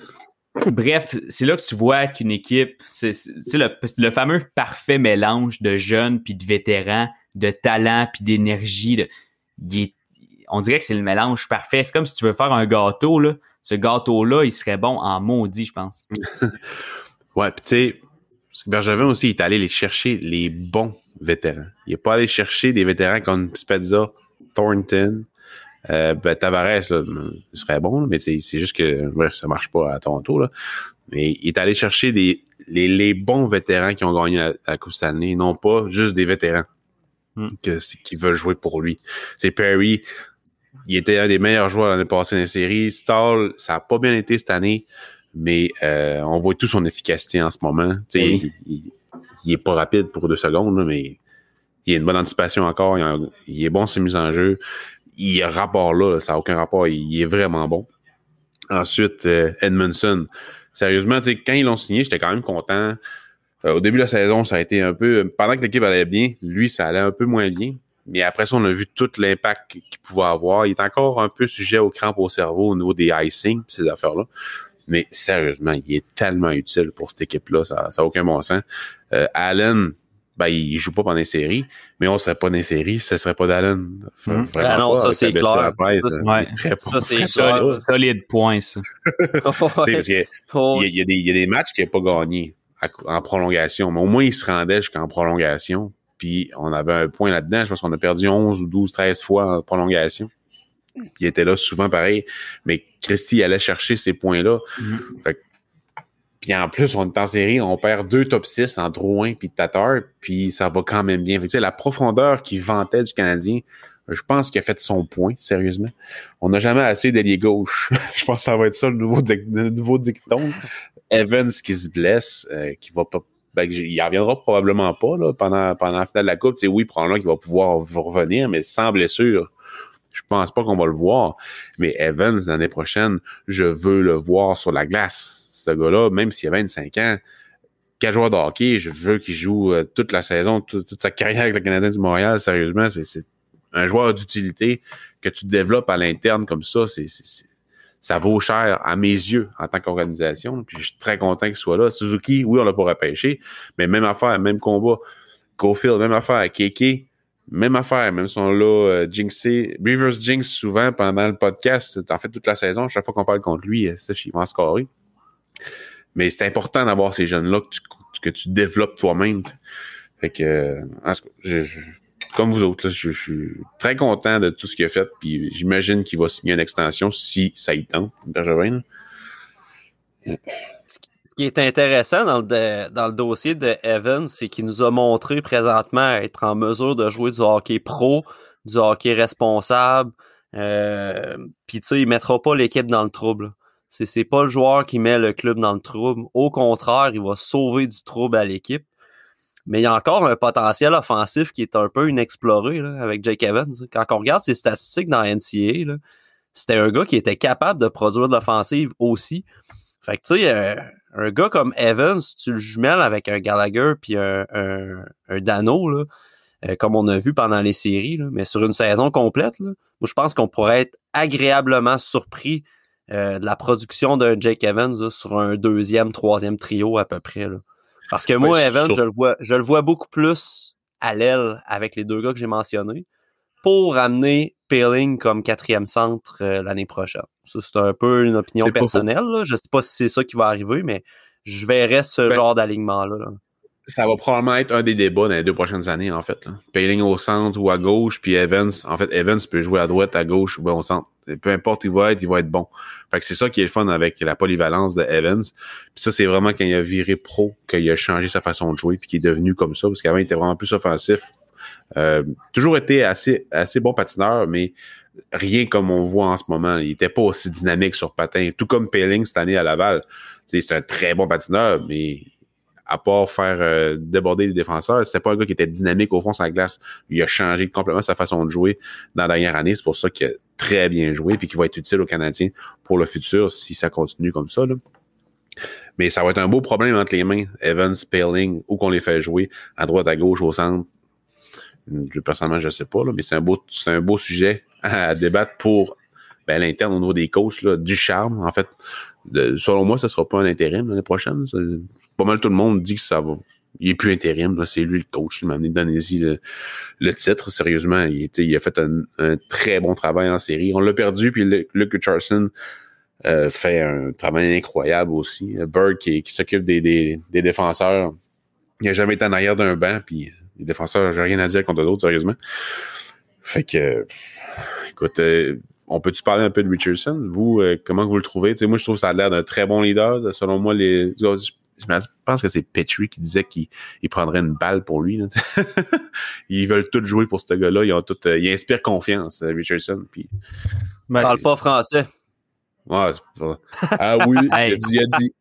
bref, c'est là que tu vois qu'une équipe, c'est le fameux parfait mélange de jeunes puis de vétérans, de talent puis d'énergie. On dirait que c'est le mélange parfait. C'est comme si tu veux faire un gâteau, là. Ce gâteau-là, il serait bon en maudit, je pense. Ouais, puis tu sais, Bergevin aussi, il est allé les chercher les bons vétérans. Il n'est pas allé chercher des vétérans comme Spezza, Thornton, Tavares, là, il serait bon, mais c'est juste que, bref, ça marche pas à Toronto, là. Mais il est allé chercher les bons vétérans qui ont gagné la Coupe Stanley, non pas juste des vétérans qui veulent jouer pour lui. C'est Perry, il était un des meilleurs joueurs l'année passée dans les séries. Stahl, ça a pas bien été cette année, mais on voit tout son efficacité en ce moment. Oui. Il est pas rapide pour 2 secondes, là, mais il a une bonne anticipation encore. Il est bon sur ses mises en jeu. Il a un rapport là, ça n'a aucun rapport. Il est vraiment bon. Ensuite, Edmondson. Sérieusement, quand ils l'ont signé, j'étais quand même content. Au début de la saison, ça a été un peu... Pendant que l'équipe allait bien, lui, ça allait un peu moins bien. Mais après ça, on a vu tout l'impact qu'il pouvait avoir. Il est encore un peu sujet aux crampes au cerveau au niveau des icing, ces affaires-là. Mais sérieusement, il est tellement utile pour cette équipe-là. Ça n'a aucun bon sens. Allen, il joue pas pendant les séries, mais on serait pas dans les séries, ce serait pas d'Allen. Non, ça c'est clair. Ça c'est solide point, ça. Parce qu'il y a des matchs qu'il n'a pas gagnés en prolongation, mais au moins il se rendait jusqu'en prolongation. Puis on avait un point là-dedans, je pense qu'on a perdu 11 ou 12, 13 fois en prolongation. Puis il était là souvent pareil, mais Christie allait chercher ces points-là. Puis en plus, on est en série, on perd 2 top 6 en Drouin puis Tatar, puis ça va quand même bien. Fait que, la profondeur qu'il vantait du Canadien, je pense qu'il a fait son point, sérieusement. On n'a jamais assez d'ailier gauche. Je pense que ça va être ça le nouveau dicton. Evans qui se blesse, qui va pas... il reviendra probablement pas là, pendant la finale de la Coupe. Oui, probablement qu'il va pouvoir revenir, mais sans blessure. Je pense pas qu'on va le voir. Mais Evans, l'année prochaine, je veux le voir sur la glace. Ce gars-là, même s'il a 25 ans, quel joueur de hockey, je veux qu'il joue toute la saison, toute sa carrière avec le Canadien du Montréal. Sérieusement, c'est un joueur d'utilité que tu développes à l'interne comme ça. Ça vaut cher à mes yeux en tant qu'organisation. Puis je suis très content qu'il soit là. Suzuki, oui, on l'a pas repêché, mais même affaire, même combat. Caulfield, même affaire. Keke, même affaire. Même si on l'a jinxé, reverse jinx souvent pendant le podcast, en fait toute la saison, chaque fois qu'on parle contre lui, il va en scorer. Mais c'est important d'avoir ces jeunes-là que tu développes toi-même. Fait que, en tout cas, comme vous autres, là, je suis très content de tout ce qu'il a fait, puis j'imagine qu'il va signer une extension si ça y tente, Bergevin. Ce qui est intéressant dans le dossier de Evans, c'est qu'il nous a montré présentement être en mesure de jouer du hockey pro, du hockey responsable, puis tu sais, il mettra pas l'équipe dans le trouble. C'est pas le joueur qui met le club dans le trouble. Au contraire, il va sauver du trouble à l'équipe. Mais il y a encore un potentiel offensif qui est un peu inexploré là, avec Jake Evans. Quand on regarde ses statistiques dans la NCAA, là, c'était un gars qui était capable de produire de l'offensive aussi. Fait que tu sais, un gars comme Evans, tu le jumelles avec un Gallagher puis un Dano, là, comme on a vu pendant les séries, là, mais sur une saison complète, là, moi je pense qu'on pourrait être agréablement surpris de la production d'un Jake Evans là, sur un 2e, 3e trio à peu près. Là. Parce que moi, Evans, je le vois beaucoup plus à l'aile avec les deux gars que j'ai mentionnés pour amener Poehling comme 4e centre l'année prochaine. Ça, c'est un peu une opinion personnelle. Là. Je sais pas si c'est ça qui va arriver, mais je verrais ce genre d'alignement-là. Là. Ça va probablement être un des débats dans les 2 prochaines années, en fait. Là. Poehling au centre ou à gauche, puis Evans. En fait, Evans peut jouer à droite, à gauche ou bien au centre. Peu importe où il va être bon. Fait que c'est ça qui est le fun avec la polyvalence de Evans. Puis ça, c'est vraiment quand il a viré pro qu'il a changé sa façon de jouer puis qu'il est devenu comme ça. Parce qu'avant, il était vraiment plus offensif. Toujours été assez bon patineur, mais rien comme on voit en ce moment. Il était pas aussi dynamique sur patin. Tout comme Poehling cette année à Laval. C'est un très bon patineur, mais à part faire déborder les défenseurs, c'était pas un gars qui était dynamique au fond sur la glace. Il a changé complètement sa façon de jouer dans la dernière année. C'est pour ça qu'il a très bien joué et qu'il va être utile aux Canadiens pour le futur si ça continue comme ça. Là. Mais ça va être un beau problème entre les mains. Evans, Poehling, où qu'on les fait jouer, à droite, à gauche, au centre. Personnellement, je sais pas, là, mais c'est un beau sujet à débattre pour l'interne au niveau des coachs, là, du charme. En fait, selon moi, ça sera pas un intérim l'année prochaine. Pas mal tout le monde dit que ça va. Il est plus intérim, là, c'est lui le coach. Il m'a amené d'Indonésie le titre. Sérieusement, il a fait un très bon travail en série. On l'a perdu, puis Luke Richardson fait un travail incroyable aussi. Berg qui s'occupe des défenseurs. Il n'a jamais été en arrière d'un banc, puis les défenseurs, j'ai rien à dire contre d'autres, sérieusement. Fait que, écoute, on peut-tu parler un peu de Richardson? Vous, comment vous le trouvez? T'sais, moi, je trouve que ça a l'air d'un très bon leader. Selon moi, je pense que c'est Petrie qui disait qu'il prendrait une balle pour lui. Là. Ils veulent tous jouer pour ce gars-là. Ils inspirent confiance, Richardson. Puis, parle pas français. Ouais, c'est pas... Ah oui,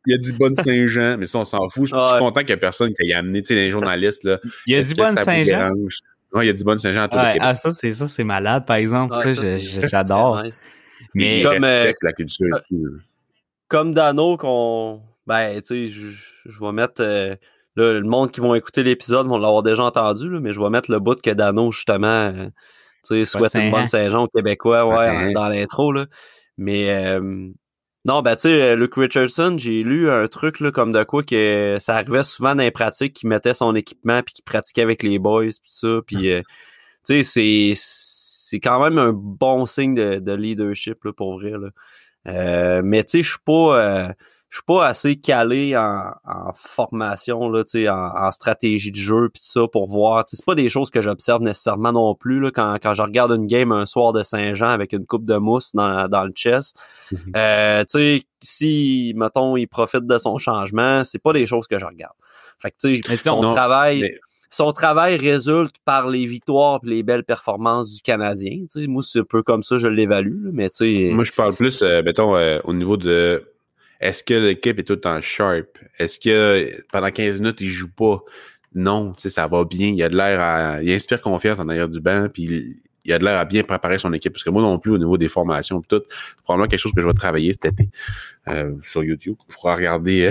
il a dit bonne Saint-Jean, mais ça, on s'en fout. Je suis content qu'il y ait personne qui ait amené, tu sais, les journalistes, là. Il a dit bonne Saint-Jean? Ouais, il a dit bonne Saint-Jean à tout le Québec. Ah, ça, c'est malade, par exemple. Ça, j'adore. Nice. Mais il respecte la culture ici. Comme Dano, tu sais, je vais mettre... là, le monde qui vont écouter l'épisode vont l'avoir déjà entendu, là, mais je vais mettre le bout que Dano, justement, tu sais, souhaite une bonne Saint-Jean aux Québécois, dans l'intro, là. Mais non, tu sais, Luke Richardson, j'ai lu un truc là, comme de quoi que ça arrivait souvent dans les pratiques qu'il mettait son équipement puis qu'il pratiquait avec les boys puis ça. Puis tu sais, c'est quand même un bon signe de leadership là, pour vrai. Là. Mais tu sais, je suis pas assez calé en formation, là, en stratégie de jeu pis ça pour voir. C'est pas des choses que j'observe nécessairement non plus là, quand je regarde une game un soir de Saint-Jean avec une coupe de mousse dans le chest. Si, mettons, il profite de son changement, c'est pas des choses que je regarde. Fait que tu sais, son travail résulte par les victoires et les belles performances du Canadien. T'sais. Moi, c'est un peu comme ça, je l'évalue. Là, mais moi, je parle plus, mettons, au niveau de est-ce que l'équipe est tout le temps sharp? Est-ce que pendant 15 minutes, il joue pas? Non, tu sais, ça va bien. Il a de l'air il inspire confiance en arrière du banc, puis il a de l'air à bien préparer son équipe. Parce que moi non plus, au niveau des formations, pis tout, c'est probablement quelque chose que je vais travailler cet été sur YouTube pour regarder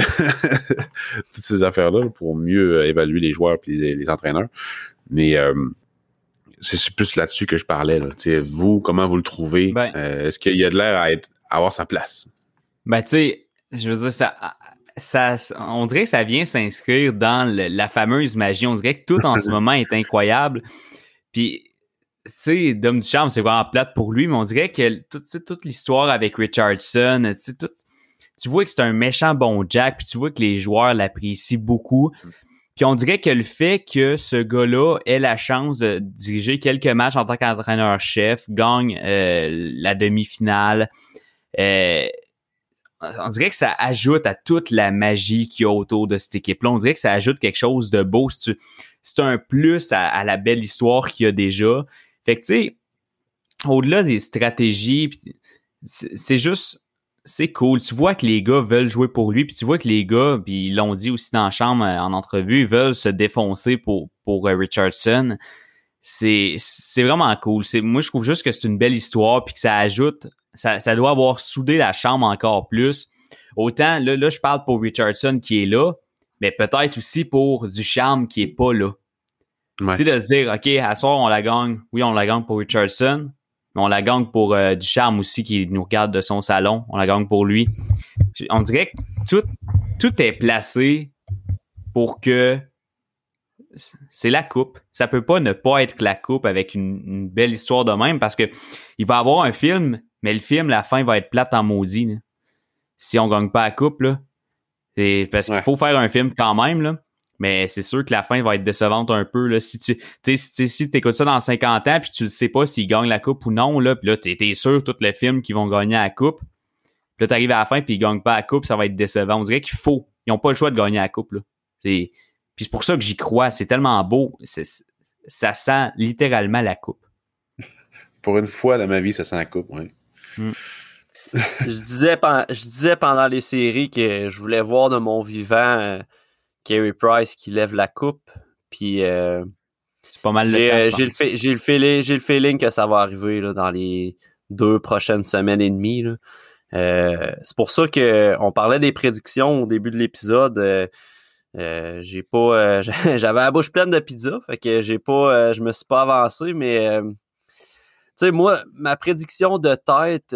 toutes ces affaires-là pour mieux évaluer les joueurs et les entraîneurs. Mais c'est plus là-dessus que je parlais. Là. Vous, comment vous le trouvez? Est-ce qu'il a de l'air à avoir sa place? Tu sais, je veux dire, on dirait que ça vient s'inscrire dans la fameuse magie. On dirait que tout en ce moment est incroyable. Puis, tu sais, Dom Ducharme, c'est vraiment plate pour lui, mais on dirait que toute l'histoire avec Richardson, tu vois que c'est un méchant bon Jack, puis tu vois que les joueurs l'apprécient beaucoup. Puis on dirait que le fait que ce gars-là ait la chance de diriger quelques matchs en tant qu'entraîneur-chef, gagne la demi-finale, on dirait que ça ajoute à toute la magie qu'il y a autour de cette équipe-là. On dirait que ça ajoute quelque chose de beau. C'est un plus à la belle histoire qu'il y a déjà. Fait que, tu sais, au-delà des stratégies, c'est juste c'est cool. Tu vois que les gars veulent jouer pour lui, puis tu vois que les gars, puis ils l'ont dit aussi dans la chambre en entrevue, ils veulent se défoncer pour Richardson. C'est vraiment cool. Moi, je trouve juste que c'est une belle histoire, puis que ça ajoute, ça doit avoir soudé la chambre encore plus. Autant, là, je parle pour Richardson qui est là, mais peut-être aussi pour Ducharme qui est pas là. Ouais. Tu sais, de se dire, OK, à soir, on la gagne. Oui, on la gagne pour Richardson, mais on la gagne pour Ducharme aussi qui nous regarde de son salon. On la gagne pour lui. On dirait que tout est placé pour que c'est la coupe. Ça peut pas ne pas être la coupe avec une belle histoire de même parce que il va avoir un film, mais le film, la fin va être plate en maudit. Là. Si on gagne pas la coupe, là. C'est parce qu'il faut faire un film quand même, là. Mais c'est sûr que la fin va être décevante un peu, là. Si t'écoutes ça dans 50 ans puis tu ne sais pas s'ils gagnent la coupe ou non, là, puis là, t'es sûr tous les films qui vont gagner la coupe. Puis là, t'arrives à la fin puis ils gagnent pas la coupe, ça va être décevant. On dirait qu'ils ont pas le choix de gagner la coupe, là. Puis c'est pour ça que j'y crois. C'est tellement beau. Ça sent littéralement la coupe. Pour une fois dans ma vie, ça sent la coupe, oui. Je disais pendant les séries que je voulais voir de mon vivant Carey Price qui lève la coupe. Puis c'est pas mal j'ai le feeling que ça va arriver là, dans les 2 prochaines semaines et demie. Là. C'est pour ça qu'on parlait des prédictions au début de l'épisode. J'ai pas j'avais la bouche pleine de pizza, fait que je me suis pas avancé, mais tu sais, moi, ma prédiction de tête,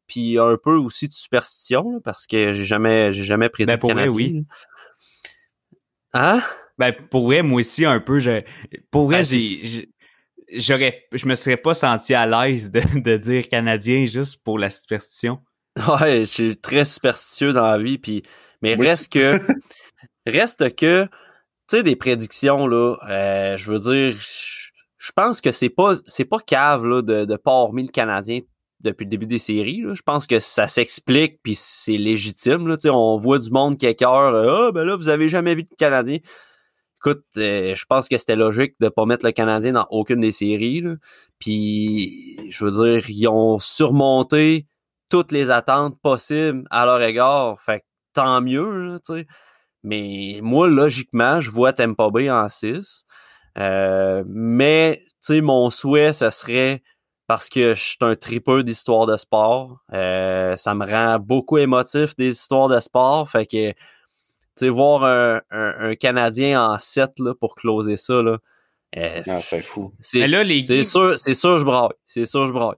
puis un peu aussi de superstition, là, parce que j'ai jamais prédit pour Canadien. Vrai, oui. Hein? Ben, pour vrai, moi aussi, un peu, je me serais pas senti à l'aise de dire Canadien juste pour la superstition. Ouais, je suis très superstitieux dans la vie, mais reste que, tu sais, des prédictions, là, je veux dire, je pense que c'est pas cave, là, de pas hormis le Canadien depuis le début des séries, là. Je pense que ça s'explique puis c'est légitime, là. Tu sais, on voit du monde qui écœure, ben là, vous avez jamais vu de Canadien. Écoute, je pense que c'était logique de pas mettre le Canadien dans aucune des séries, là. Puis, je veux dire, ils ont surmonté toutes les attentes possibles à leur égard. Fait que tant mieux, là, tu sais. Mais moi, logiquement, je vois Tampa Bay en 6. Mais, tu sais, mon souhait, ce serait, parce que je suis un tripeux d'histoires de sport, ça me rend beaucoup émotif des histoires de sport. Fait que, tu sais, voir un Canadien en 7 là, pour closer ça, là, c'est fou. Mais là, c'est sûr, je braille. C'est sûr, je braille.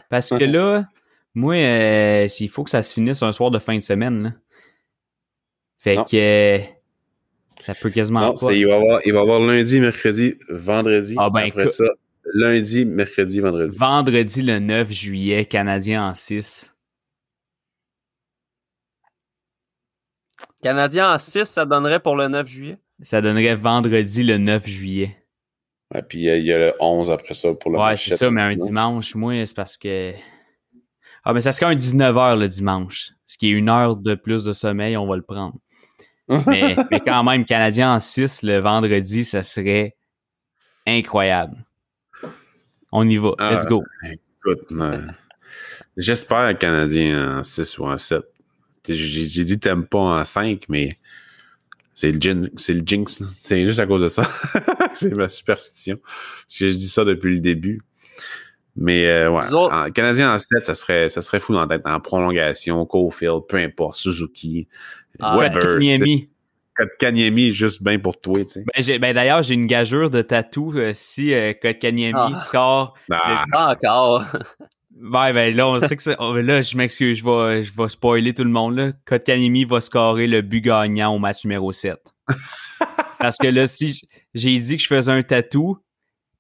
Parce que là, moi, il faut que ça se finisse un soir de fin de semaine, là. Fait que ça peut quasiment pas. Il va y avoir lundi, mercredi, vendredi. Après ça, lundi, mercredi, vendredi. Vendredi le 9 juillet, Canadien en 6. Canadien en 6, ça donnerait pour le 9 juillet? Ça donnerait vendredi le 9 juillet. Ouais, puis il y a le 11 après ça pour le match. Ouais, c'est ça, mais un dimanche, moi, c'est parce que... Ah, mais ça serait un 19h le dimanche. Ce qui est 1 heure de plus de sommeil, on va le prendre. mais quand même, Canadien en 6 le vendredi, ça serait incroyable. On y va. Let's go. Écoute, j'espère un Canadien en 6 ou en 7. J'ai dit t'aimes pas en 5, mais c'est le jinx. C'est juste à cause de ça. C'est ma superstition. Je dis ça depuis le début. Mais Canadien en 7, ça serait fou dans la tête. En prolongation, Caulfield, peu importe, Suzuki, Weber. Kotkaniemi, juste bien pour toi, tu sais. D'ailleurs, j'ai une gageure de tatou si Kotkaniemi score. Encore. Ben là, on sait que là, je m'excuse, je vais spoiler tout le monde, là. Kotkaniemi va scorer le but gagnant au match numéro 7. Parce que là, si j'ai dit que je faisais un tatou,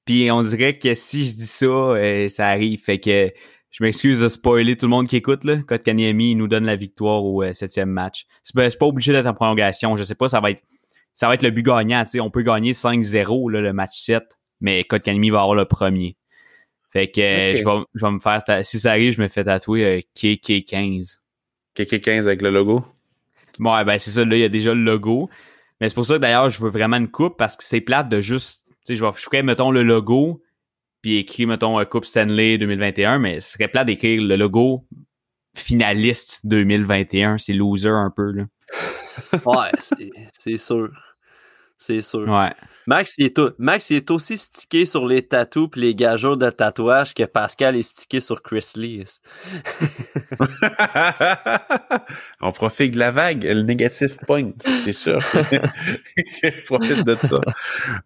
puis on dirait que si je dis ça, ça arrive. Fait que je m'excuse de spoiler tout le monde qui écoute, là. Kotkaniemi, il nous donne la victoire au 7e match. C'est pas obligé d'être en prolongation. Je sais pas, ça va être le but gagnant, tu sais. On peut gagner 5-0, là, le match 7, mais Kotkaniemi va avoir le premier. Fait que je vais me faire si ça arrive, je me fais tatouer KK15. KK15 avec le logo? Ouais, ben c'est ça, là, il y a déjà le logo. Mais c'est pour ça que d'ailleurs, je veux vraiment une coupe parce que c'est plate de juste, tu sais, je ferais, mettons, le logo, puis écrire, mettons, Coupe Stanley 2021, mais ce serait plate d'écrire le logo finaliste 2021. C'est loser un peu, là. Ouais, c'est sûr. C'est sûr. Ouais. Max, il est aussi stické sur les tatous pis les gageures de tatouage que Pascal est stické sur Chris Lee. On profite de la vague, le négatif point, c'est sûr. Je profite de ça.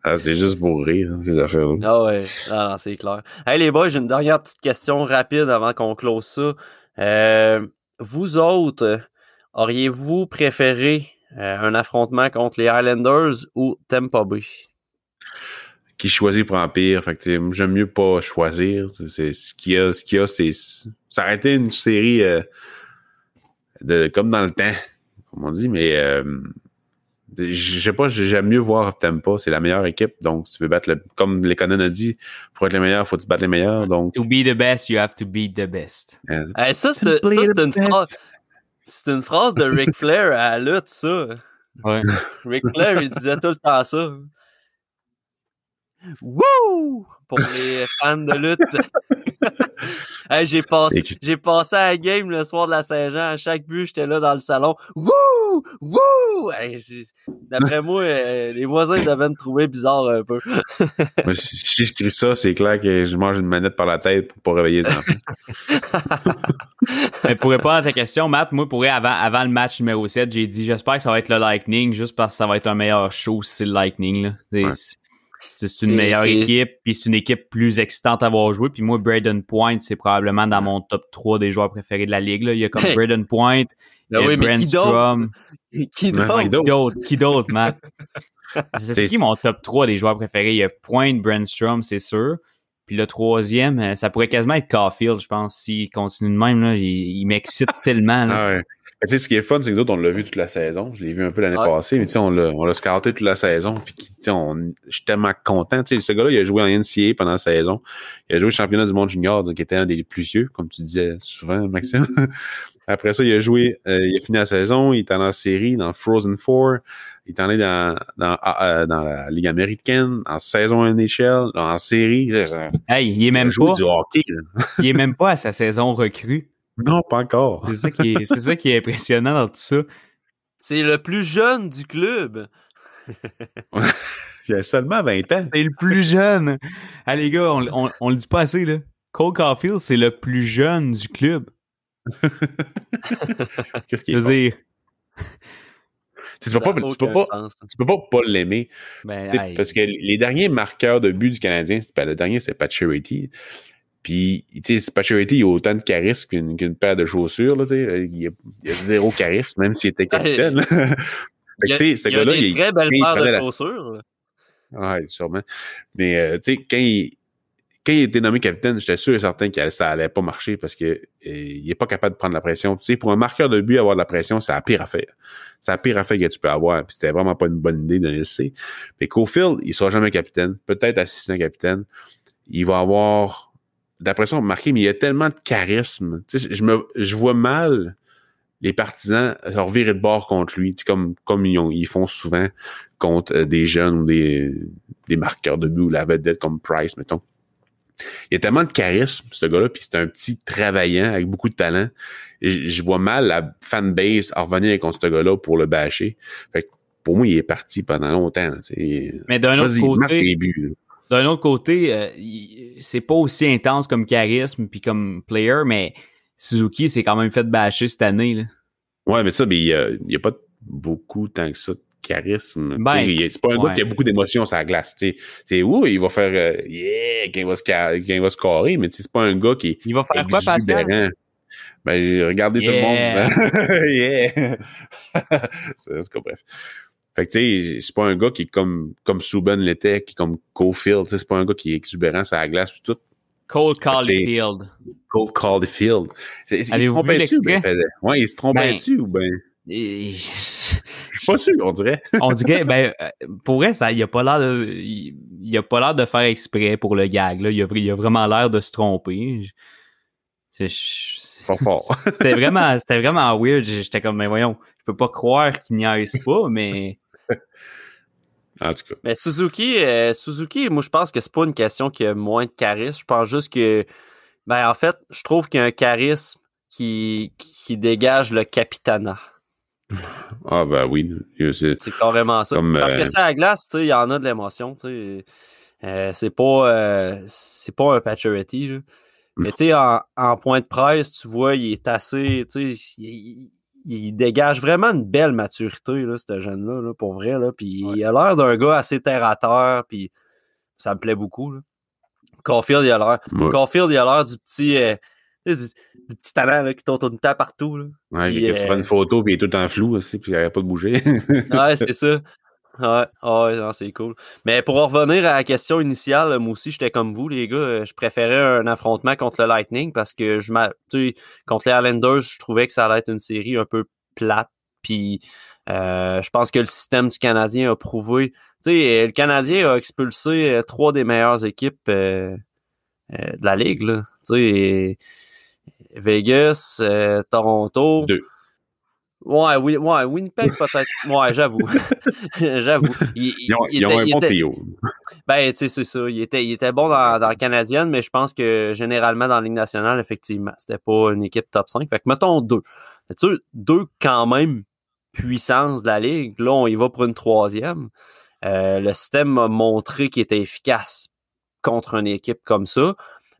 Ah, c'est juste pour rire, ces affaires-là. Ah ouais, non, c'est clair. Hey les boys, j'ai une dernière petite question rapide avant qu'on close ça. Vous autres, auriez-vous préféré un affrontement contre les Highlanders ou Tampa Bay? Qui choisit pour Empire, fait que j'aime mieux pas choisir. C'est ce qu'il y a, c'est ça aurait été une série comme dans le temps, comme on dit, mais je sais pas, j'aime mieux voir Tampa, c'est la meilleure équipe, donc si tu veux battre comme Lekonen a dit, pour être le meilleur, faut que tu battes les meilleurs, donc To be the best, you have to beat the best. Hey, ça, c'est une phrase. C'est une phrase de Ric Flair à la lutte, ça. Ouais. Ric Flair, il disait tout le temps ça. Wouh! Pour les fans de lutte. Hey, j'ai passé à la game le soir de la Saint-Jean. À chaque but, j'étais là dans le salon. Wouh! Wouh! Hey, d'après moi, les voisins devaient me trouver bizarre un peu. Moi, si je crie ça, c'est clair que je mange une manette par la tête pour pas réveiller les enfants. Mais pour répondre à ta question, Matt, moi, avant le match numéro 7, j'ai dit j'espère que ça va être le Lightning juste parce que ça va être un meilleur show si c'est le Lightning. Là. C'est une meilleure équipe, puis c'est une équipe plus excitante à avoir joué. Puis moi, Braden Point, c'est probablement dans mon top 3 des joueurs préférés de la Ligue. Là. Il y a comme Braden Point, Brent Strom. Qui d'autre, Matt? C'est qui mon top 3 des joueurs préférés? Il y a Point, Brent Strom, c'est sûr. Puis le troisième, ça pourrait quasiment être Caulfield, je pense, s'il continue de même. Là, il m'excite tellement. Là. Ah ouais. Tu sais, ce qui est fun, c'est que nous autres, on l'a vu toute la saison. Je l'ai vu un peu l'année passée, mais tu sais, on l'a scouté toute la saison. Puis, tu sais, je suis tellement content. Tu sais, ce gars-là, il a joué en NCAA pendant la saison. Il a joué au championnat du monde junior, qui était un des plus vieux, comme tu disais souvent, Maxime. Après ça, il a fini la saison. Il est allé en série, dans Frozen Four. Il est allé dans la Ligue américaine, en saison NHL, en série. Hey, il est même pas. Du hockey, il est même pas à sa saison recrue. Non, pas encore. C'est ça qui est impressionnant dans tout ça. C'est le plus jeune du club. Il a seulement 20 ans. C'est le plus jeune. Ah, les gars, on le dit pas assez, là. Cole Caulfield, c'est le plus jeune du club. Qu'est-ce qu'il est? Je veux dire... Tu peux pas l'aimer. Ben, parce que les derniers marqueurs de but du Canadien, le dernier, c'était Pacioretty. Puis, tu sais, Pacioretty, il a autant de charisme qu'une paire de chaussures, là, tu sais. Il a zéro charisme, même s'il était capitaine. Il y a des très belles paires de chaussures. Ouais, sûrement. Mais, tu sais, quand il était nommé capitaine, j'étais sûr et certain que ça allait pas marcher parce que il est pas capable de prendre la pression. Tu sais, pour un marqueur de but, avoir de la pression, c'est la pire affaire. C'est la pire affaire que tu peux avoir. Puis c'était vraiment pas une bonne idée de le laisser. Mais Caulfield, il sera jamais capitaine. Peut-être assistant capitaine. Il va avoir de la pression marquée, mais il y a tellement de charisme. Tu sais, je vois mal les partisans se revirer de bord contre lui, tu sais, comme ils font souvent contre des jeunes ou des marqueurs de but ou la vedette comme Price, mettons. Il y a tellement de charisme, ce gars-là, puis c'est un petit travaillant avec beaucoup de talent. Je vois mal la fanbase revenir contre ce gars-là pour le bâcher. Fait que pour moi, il est parti pendant longtemps. Mais d'un autre côté, c'est pas aussi intense comme charisme puis comme player, mais Suzuki s'est quand même fait bâcher cette année. Là. Ouais, mais ça, il y a pas beaucoup tant que ça de charisme. C'est pas un gars qui a beaucoup d'émotions sur la glace. C'est où il va faire quand il va se carrer, mais c'est pas un gars qui il va faire quoi, Pascal? Ben, regardez tout le monde. Yeah! c'est bref. Fait que, tu sais, c'est pas un gars qui est comme Subban l'était, qui est comme Caulfield. C'est pas un gars qui est exubérant sur la glace et tout. Cole Caulfield. Cole Caulfield. Il se trompait-tu? Ouais, il se trompait-tu ou ben? Je suis pas sûr, on dirait. On dirait, pour vrai, il a pas l'air de faire exprès pour le gag, là. Il a vraiment l'air de se tromper. Pas fort. C'était vraiment weird. J'étais comme, mais voyons, je peux pas croire qu'il n'y aille pas, mais. En tout cas. Mais Suzuki, moi, je pense que c'est pas une question qui a moins de charisme. Je pense juste que, en fait, je trouve qu'il y a un charisme qui dégage le capitanat. Ah, ben oui. C'est carrément ça. Comme, parce que ça, à la glace, tu sais, il y en a de l'émotion, tu sais. C'est pas un Pacioretty, là. Mais tu sais, en point de presse, tu vois, il est assez, tu sais, il dégage vraiment une belle maturité, là, ce jeune-là, là, pour vrai, là. Puis il a l'air d'un gars assez terre à terre, puis ça me plaît beaucoup, là. Caulfield, il a l'air du petit talent là, qui tourne partout. Là. Ouais, puis, que tu prends une photo puis il est tout le temps flou aussi, puis il n'arrête pas de bouger. Ouais, c'est ça. Ouais, non, c'est cool. Mais pour en revenir à la question initiale, moi aussi, j'étais comme vous, les gars. Je préférais un affrontement contre le Lightning parce que contre les Islanders, je trouvais que ça allait être une série un peu plate. Puis je pense que le système du Canadien a prouvé. Tu sais, le Canadien a expulsé 3 des meilleures équipes de la Ligue, là. Tu sais, Vegas, Toronto. 2. Ouais, Winnipeg peut-être. Ouais, j'avoue. Ils ont un bon trio. Ben, tu sais, c'est ça. Il était bon dans la canadienne, mais je pense que généralement dans la Ligue nationale, effectivement, c'était pas une équipe top 5. Fait que mettons 2. Tu sais, 2 quand même puissance de la Ligue. Là, on y va pour une 3e. Le système a montré qu'il était efficace contre une équipe comme ça.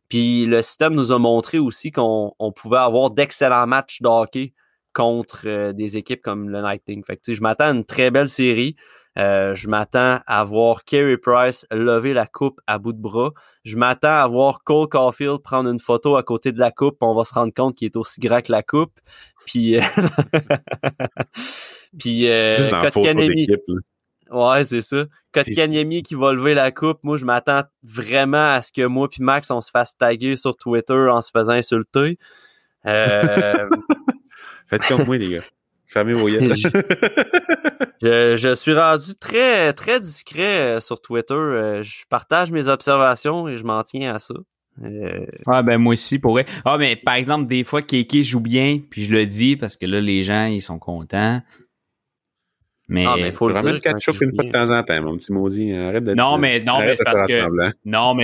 Puis le système nous a montré aussi qu'on pouvait avoir d'excellents matchs de hockey contre des équipes comme le Lightning. Fait que, je m'attends à une très belle série. Je m'attends à voir Carey Price lever la coupe à bout de bras. Je m'attends à voir Cole Caulfield prendre une photo à côté de la coupe. On va se rendre compte qu'il est aussi grand que la coupe. Puis, juste dans la photo d'équipe, là. Ouais, c'est ça. Kotkaniemi qui va lever la coupe. Moi, je m'attends vraiment à ce que moi puis Max, on se fasse taguer sur Twitter en se faisant insulter. Faites comme moi, les gars. Fermez vos yeux. Je suis rendu très, très discret sur Twitter. Je partage mes observations et je m'en tiens à ça. Ah, ben moi aussi, pour vrai. Ah, mais par exemple, des fois, Kéké joue bien, puis je le dis parce que là, les gens, ils sont contents. Mais faut le ramène dire. ketchup une fois de temps en temps, mon petit maudit. Arrête d'être. Non, mais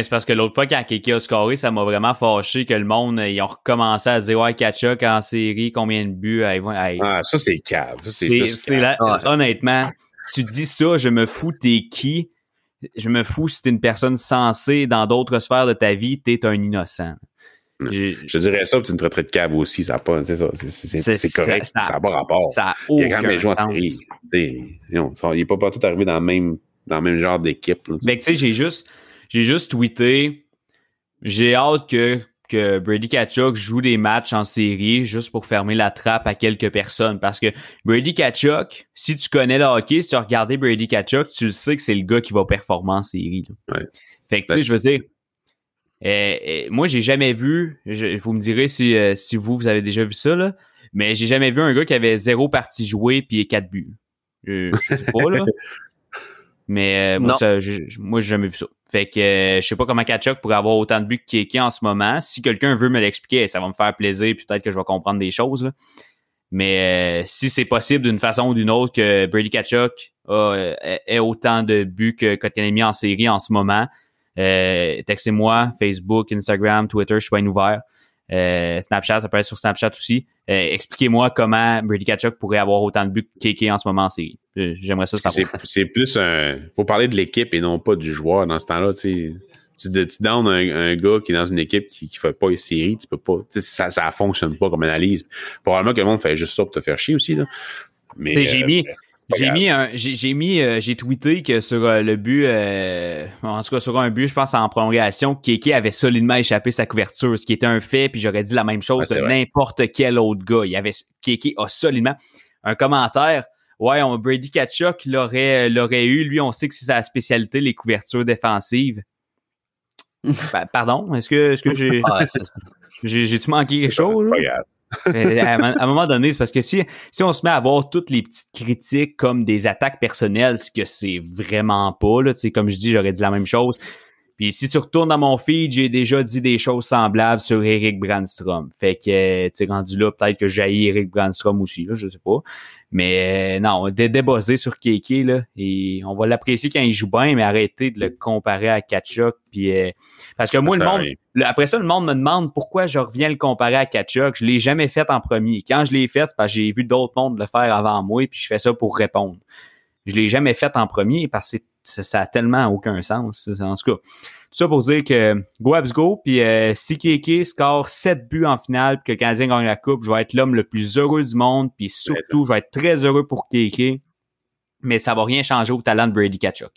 c'est parce que l'autre fois, quand Kéké a scoré, ça m'a vraiment fâché que le monde, ils ont recommencé à dire, ouais, ketchup en série, combien de buts? Ah, ça, c'est cave. Honnêtement, tu dis ça, je me fous, t'es qui? Je me fous si t'es une personne sensée dans d'autres sphères de ta vie, t'es un innocent. Je dirais ça, tu me traiterais de cave aussi, ça n'a pas, c'est ça, c'est correct, ça n'a pas rapport. Ça a il a quand même joué en sens. série. Il n'est pas tout arrivé dans le même genre d'équipe. Là, ben, tu sais, j'ai juste tweeté, j'ai hâte que Brady Tkachuk joue des matchs en série juste pour fermer la trappe à quelques personnes. Parce que Brady Tkachuk, si tu connais le hockey, si tu as regardé Brady Tkachuk, tu le sais que c'est le gars qui va performer en série. Là. Ouais. Fait que, tu sais, je veux dire, moi, j'ai jamais vu, vous me direz si vous avez déjà vu ça, là, mais j'ai jamais vu un gars qui avait 0 partie jouée puis 4 buts. Je sais pas, là. Mais moi, j'ai jamais vu ça. Fait que je sais pas comment Tkachuk pourrait avoir autant de buts que Kéké en ce moment. Si quelqu'un veut me l'expliquer, ça va me faire plaisir, puis peut-être que je vais comprendre des choses, là. Mais si c'est possible d'une façon ou d'une autre que Brady Tkachuk ait autant de buts que Kotkaniemi en série en ce moment, textez-moi, Facebook, Instagram, Twitter, je suis bien ouvert. Snapchat, ça peut être sur Snapchat aussi. Expliquez-moi comment Brady Tkachuk pourrait avoir autant de buts que Kéké en ce moment en série. J'aimerais ça savoir. C'est plus faut parler de l'équipe et non pas du joueur dans ce temps-là. Tu donnes un gars qui est dans une équipe qui fait pas une série, tu peux pas. Ça fonctionne pas comme analyse. Probablement que le monde fait juste ça pour te faire chier aussi. Là. Mais j'ai tweeté que sur le but, en tout cas sur un but, je pense en prolongation, Kéké avait solidement échappé sa couverture, ce qui était un fait, puis j'aurais dit la même chose de n'importe quel autre gars. Kéké a solidement un commentaire. Ouais, Brady Tkachuk l'aurait eu. Lui, on sait que c'est sa spécialité, les couvertures défensives. Pardon, est-ce que j'ai-tu manqué quelque chose? À un moment donné, c'est parce que si on se met à avoir toutes les petites critiques comme des attaques personnelles, ce que c'est vraiment pas, là, tu sais, comme je dis, j'aurais dit la même chose. Puis si tu retournes dans mon feed, j'ai déjà dit des choses semblables sur Erik Brannstrom. Fait que, tu sais, rendu là, peut-être que j'haïs Erik Brannstrom aussi, là, je sais pas. Mais non, débuzzé sur Kéké, là, et on va l'apprécier quand il joue bien, mais arrêter de le comparer à Tkachuk. Puis, parce que moi, après ça, le monde me demande pourquoi je reviens le comparer à Tkachuk. Je l'ai jamais fait en premier. Quand je l'ai fait, c'est parce que j'ai vu d'autres mondes le faire avant moi, puis je fais ça pour répondre. Je l'ai jamais fait en premier parce que ça a tellement aucun sens. En tout cas, tout ça pour dire que go Habs go, puis si Kéké score 7 buts en finale puis que le Canadien gagne la coupe, je vais être l'homme le plus heureux du monde, puis surtout, je vais être très heureux pour Kéké, mais ça va rien changer au talent de Brady Tkachuk.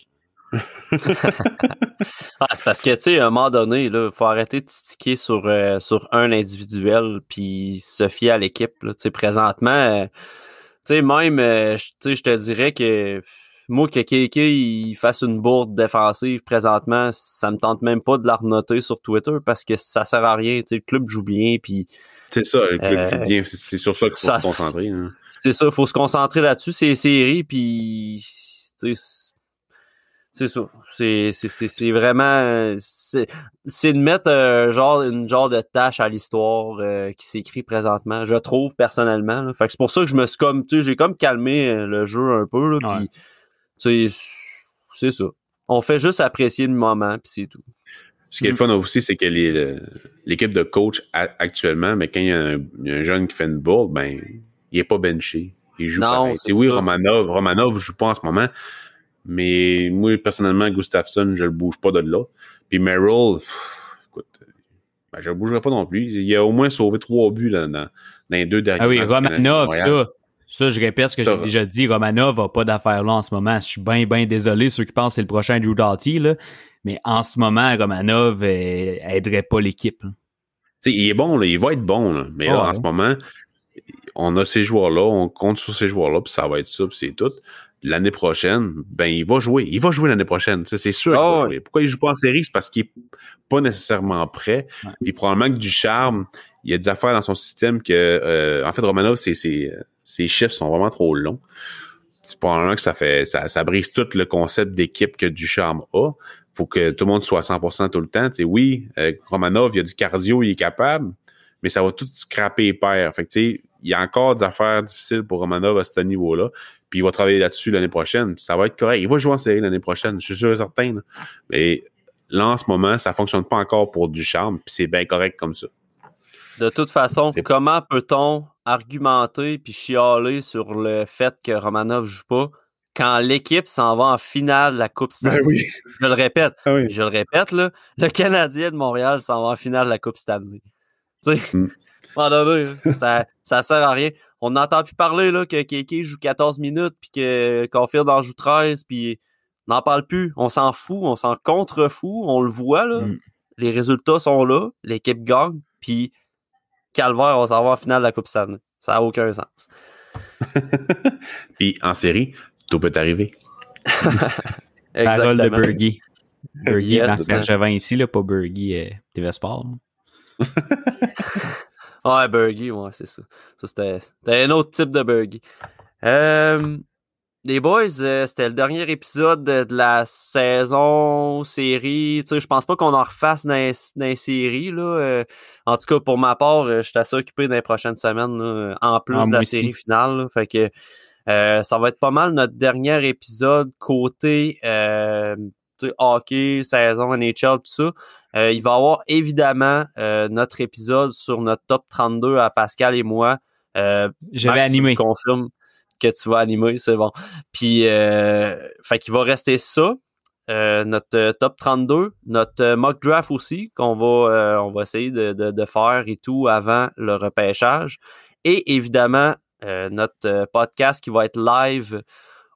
C'est parce que, tu sais, à un moment donné, il faut arrêter de tiquer sur un individuel puis se fier à l'équipe. Tu sais, présentement, tu sais, même, je te dirais que moi, que Kéké il fasse une bourde défensive présentement, ça me tente même pas de la renoter sur Twitter parce que ça sert à rien. Tu sais, le club joue bien, puis... C'est ça, le club joue bien. C'est sur ça qu'il faut se concentrer. Hein. C'est ça, il faut se concentrer là-dessus. C'est les séries, puis... Tu sais, c'est ça. C'est vraiment... C'est de mettre une genre de tâche à l'histoire qui s'écrit présentement, je trouve, personnellement. Là. Fait que c'est pour ça que je me suis comme... Tu sais, j'ai comme calmé le jeu un peu, là, puis... Tu sais, c'est ça. On fait juste apprécier le moment, puis c'est tout. Ce qui est le fun aussi, c'est que l'équipe de coach actuellement, mais quand il y a un jeune qui fait une bourde, ben, il est pas benché. Il joue pareil. Oui, Romanov joue pas en ce moment, mais moi, personnellement, Gustafsson, je le bouge pas de là. Puis Merrill, écoute, je le bougerai pas non plus. Il a au moins sauvé 3 buts là, dans les 2 derniers matchs. Ah oui, Romanov, ça, je répète ce que j'ai déjà dit. Romanov n'a pas d'affaires là en ce moment. Je suis bien désolé, ceux qui pensent que c'est le prochain Drew Doughty, là. Mais en ce moment, Romanov aiderait pas l'équipe. Il est bon, là, il va être bon. Là. Mais là, en ce moment, on a ces joueurs-là, on compte sur ces joueurs-là, puis ça va être ça, puis c'est tout. L'année prochaine, ben il va jouer. Il va jouer l'année prochaine. C'est sûr qu'il va jouer. Pourquoi il joue pas en série? C'est parce qu'il est pas nécessairement prêt. Ouais. Puis probablement que Ducharme, il y a des affaires dans son système que... en fait, Romanov, ses chiffres sont vraiment trop longs. C'est probablement que ça brise tout le concept d'équipe que Ducharme a. Faut que tout le monde soit à 100% tout le temps. T'sais, oui, Romanov, il a du cardio, il est capable, mais ça va tout scraper les paires. Fait que, il y a encore des affaires difficiles pour Romanov à ce niveau-là. Puis il va travailler là-dessus l'année prochaine. Ça va être correct. Il va jouer en série l'année prochaine, je suis sûr et certain. Là. Mais là, en ce moment, ça fonctionne pas encore pour Ducharme, puis c'est bien correct comme ça. De toute façon, comment peut-on argumenter puis chialer sur le fait que Romanov joue pas quand l'équipe s'en va en finale de la Coupe Stanley? Ben oui. Je le répète, là, le Canadien de Montréal s'en va en finale de la Coupe Stanley. Tu sais, à un moment donné, ça sert à rien. On n'entend plus parler là, que Kéké joue 14 minutes puis que Caulfield en joue 13 puis on n'en parle plus. On s'en fout, on s'en contrefout, on le voit, là. Les résultats sont là, l'équipe gagne, puis calvaire, on s'en va en finale de la Coupe Stanley. Ça n'a aucun sens. Puis en série, tout peut arriver. Parole de Bergie. Bergie, Marc Bergevin ici, là, pas Bergie TV Sport. Ouais, Bergie, ouais, c'est ça. Ça, c'était un autre type de Bergie. Les boys, c'était le dernier épisode de la saison série. Tu sais, je pense pas qu'on en refasse dans les séries, là. En tout cas, pour ma part, je suis assez occupé dans les prochaines semaines, là, en plus de la série finale. Là. Fait que ça va être pas mal notre dernier épisode côté hockey, saison, NHL, tout ça. Il va y avoir évidemment notre épisode sur notre top 32 à Pascal et moi. Je vais animer. Confirme que tu vas animer, c'est bon. Puis, fait qu'il va rester ça, notre top 32, notre mock draft aussi, on va essayer de faire et tout avant le repêchage. Et évidemment, notre podcast qui va être live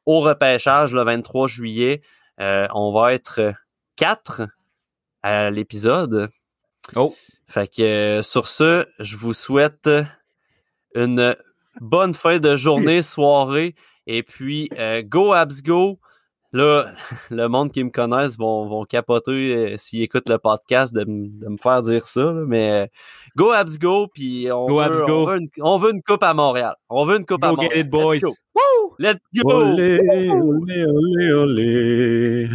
au repêchage le 23 juillet. On va être 4 à l'épisode. Oh! Fait que sur ce, je vous souhaite une bonne fin de journée, soirée, et puis go Habs go! Là, le monde qui me connaisse vont capoter s'ils écoutent le podcast de me faire dire ça, là, mais go Habs go! Puis on veut une coupe à Montréal. On veut une coupe à Montréal. Get it, boys! Let's go! Olé, olé, olé, olé.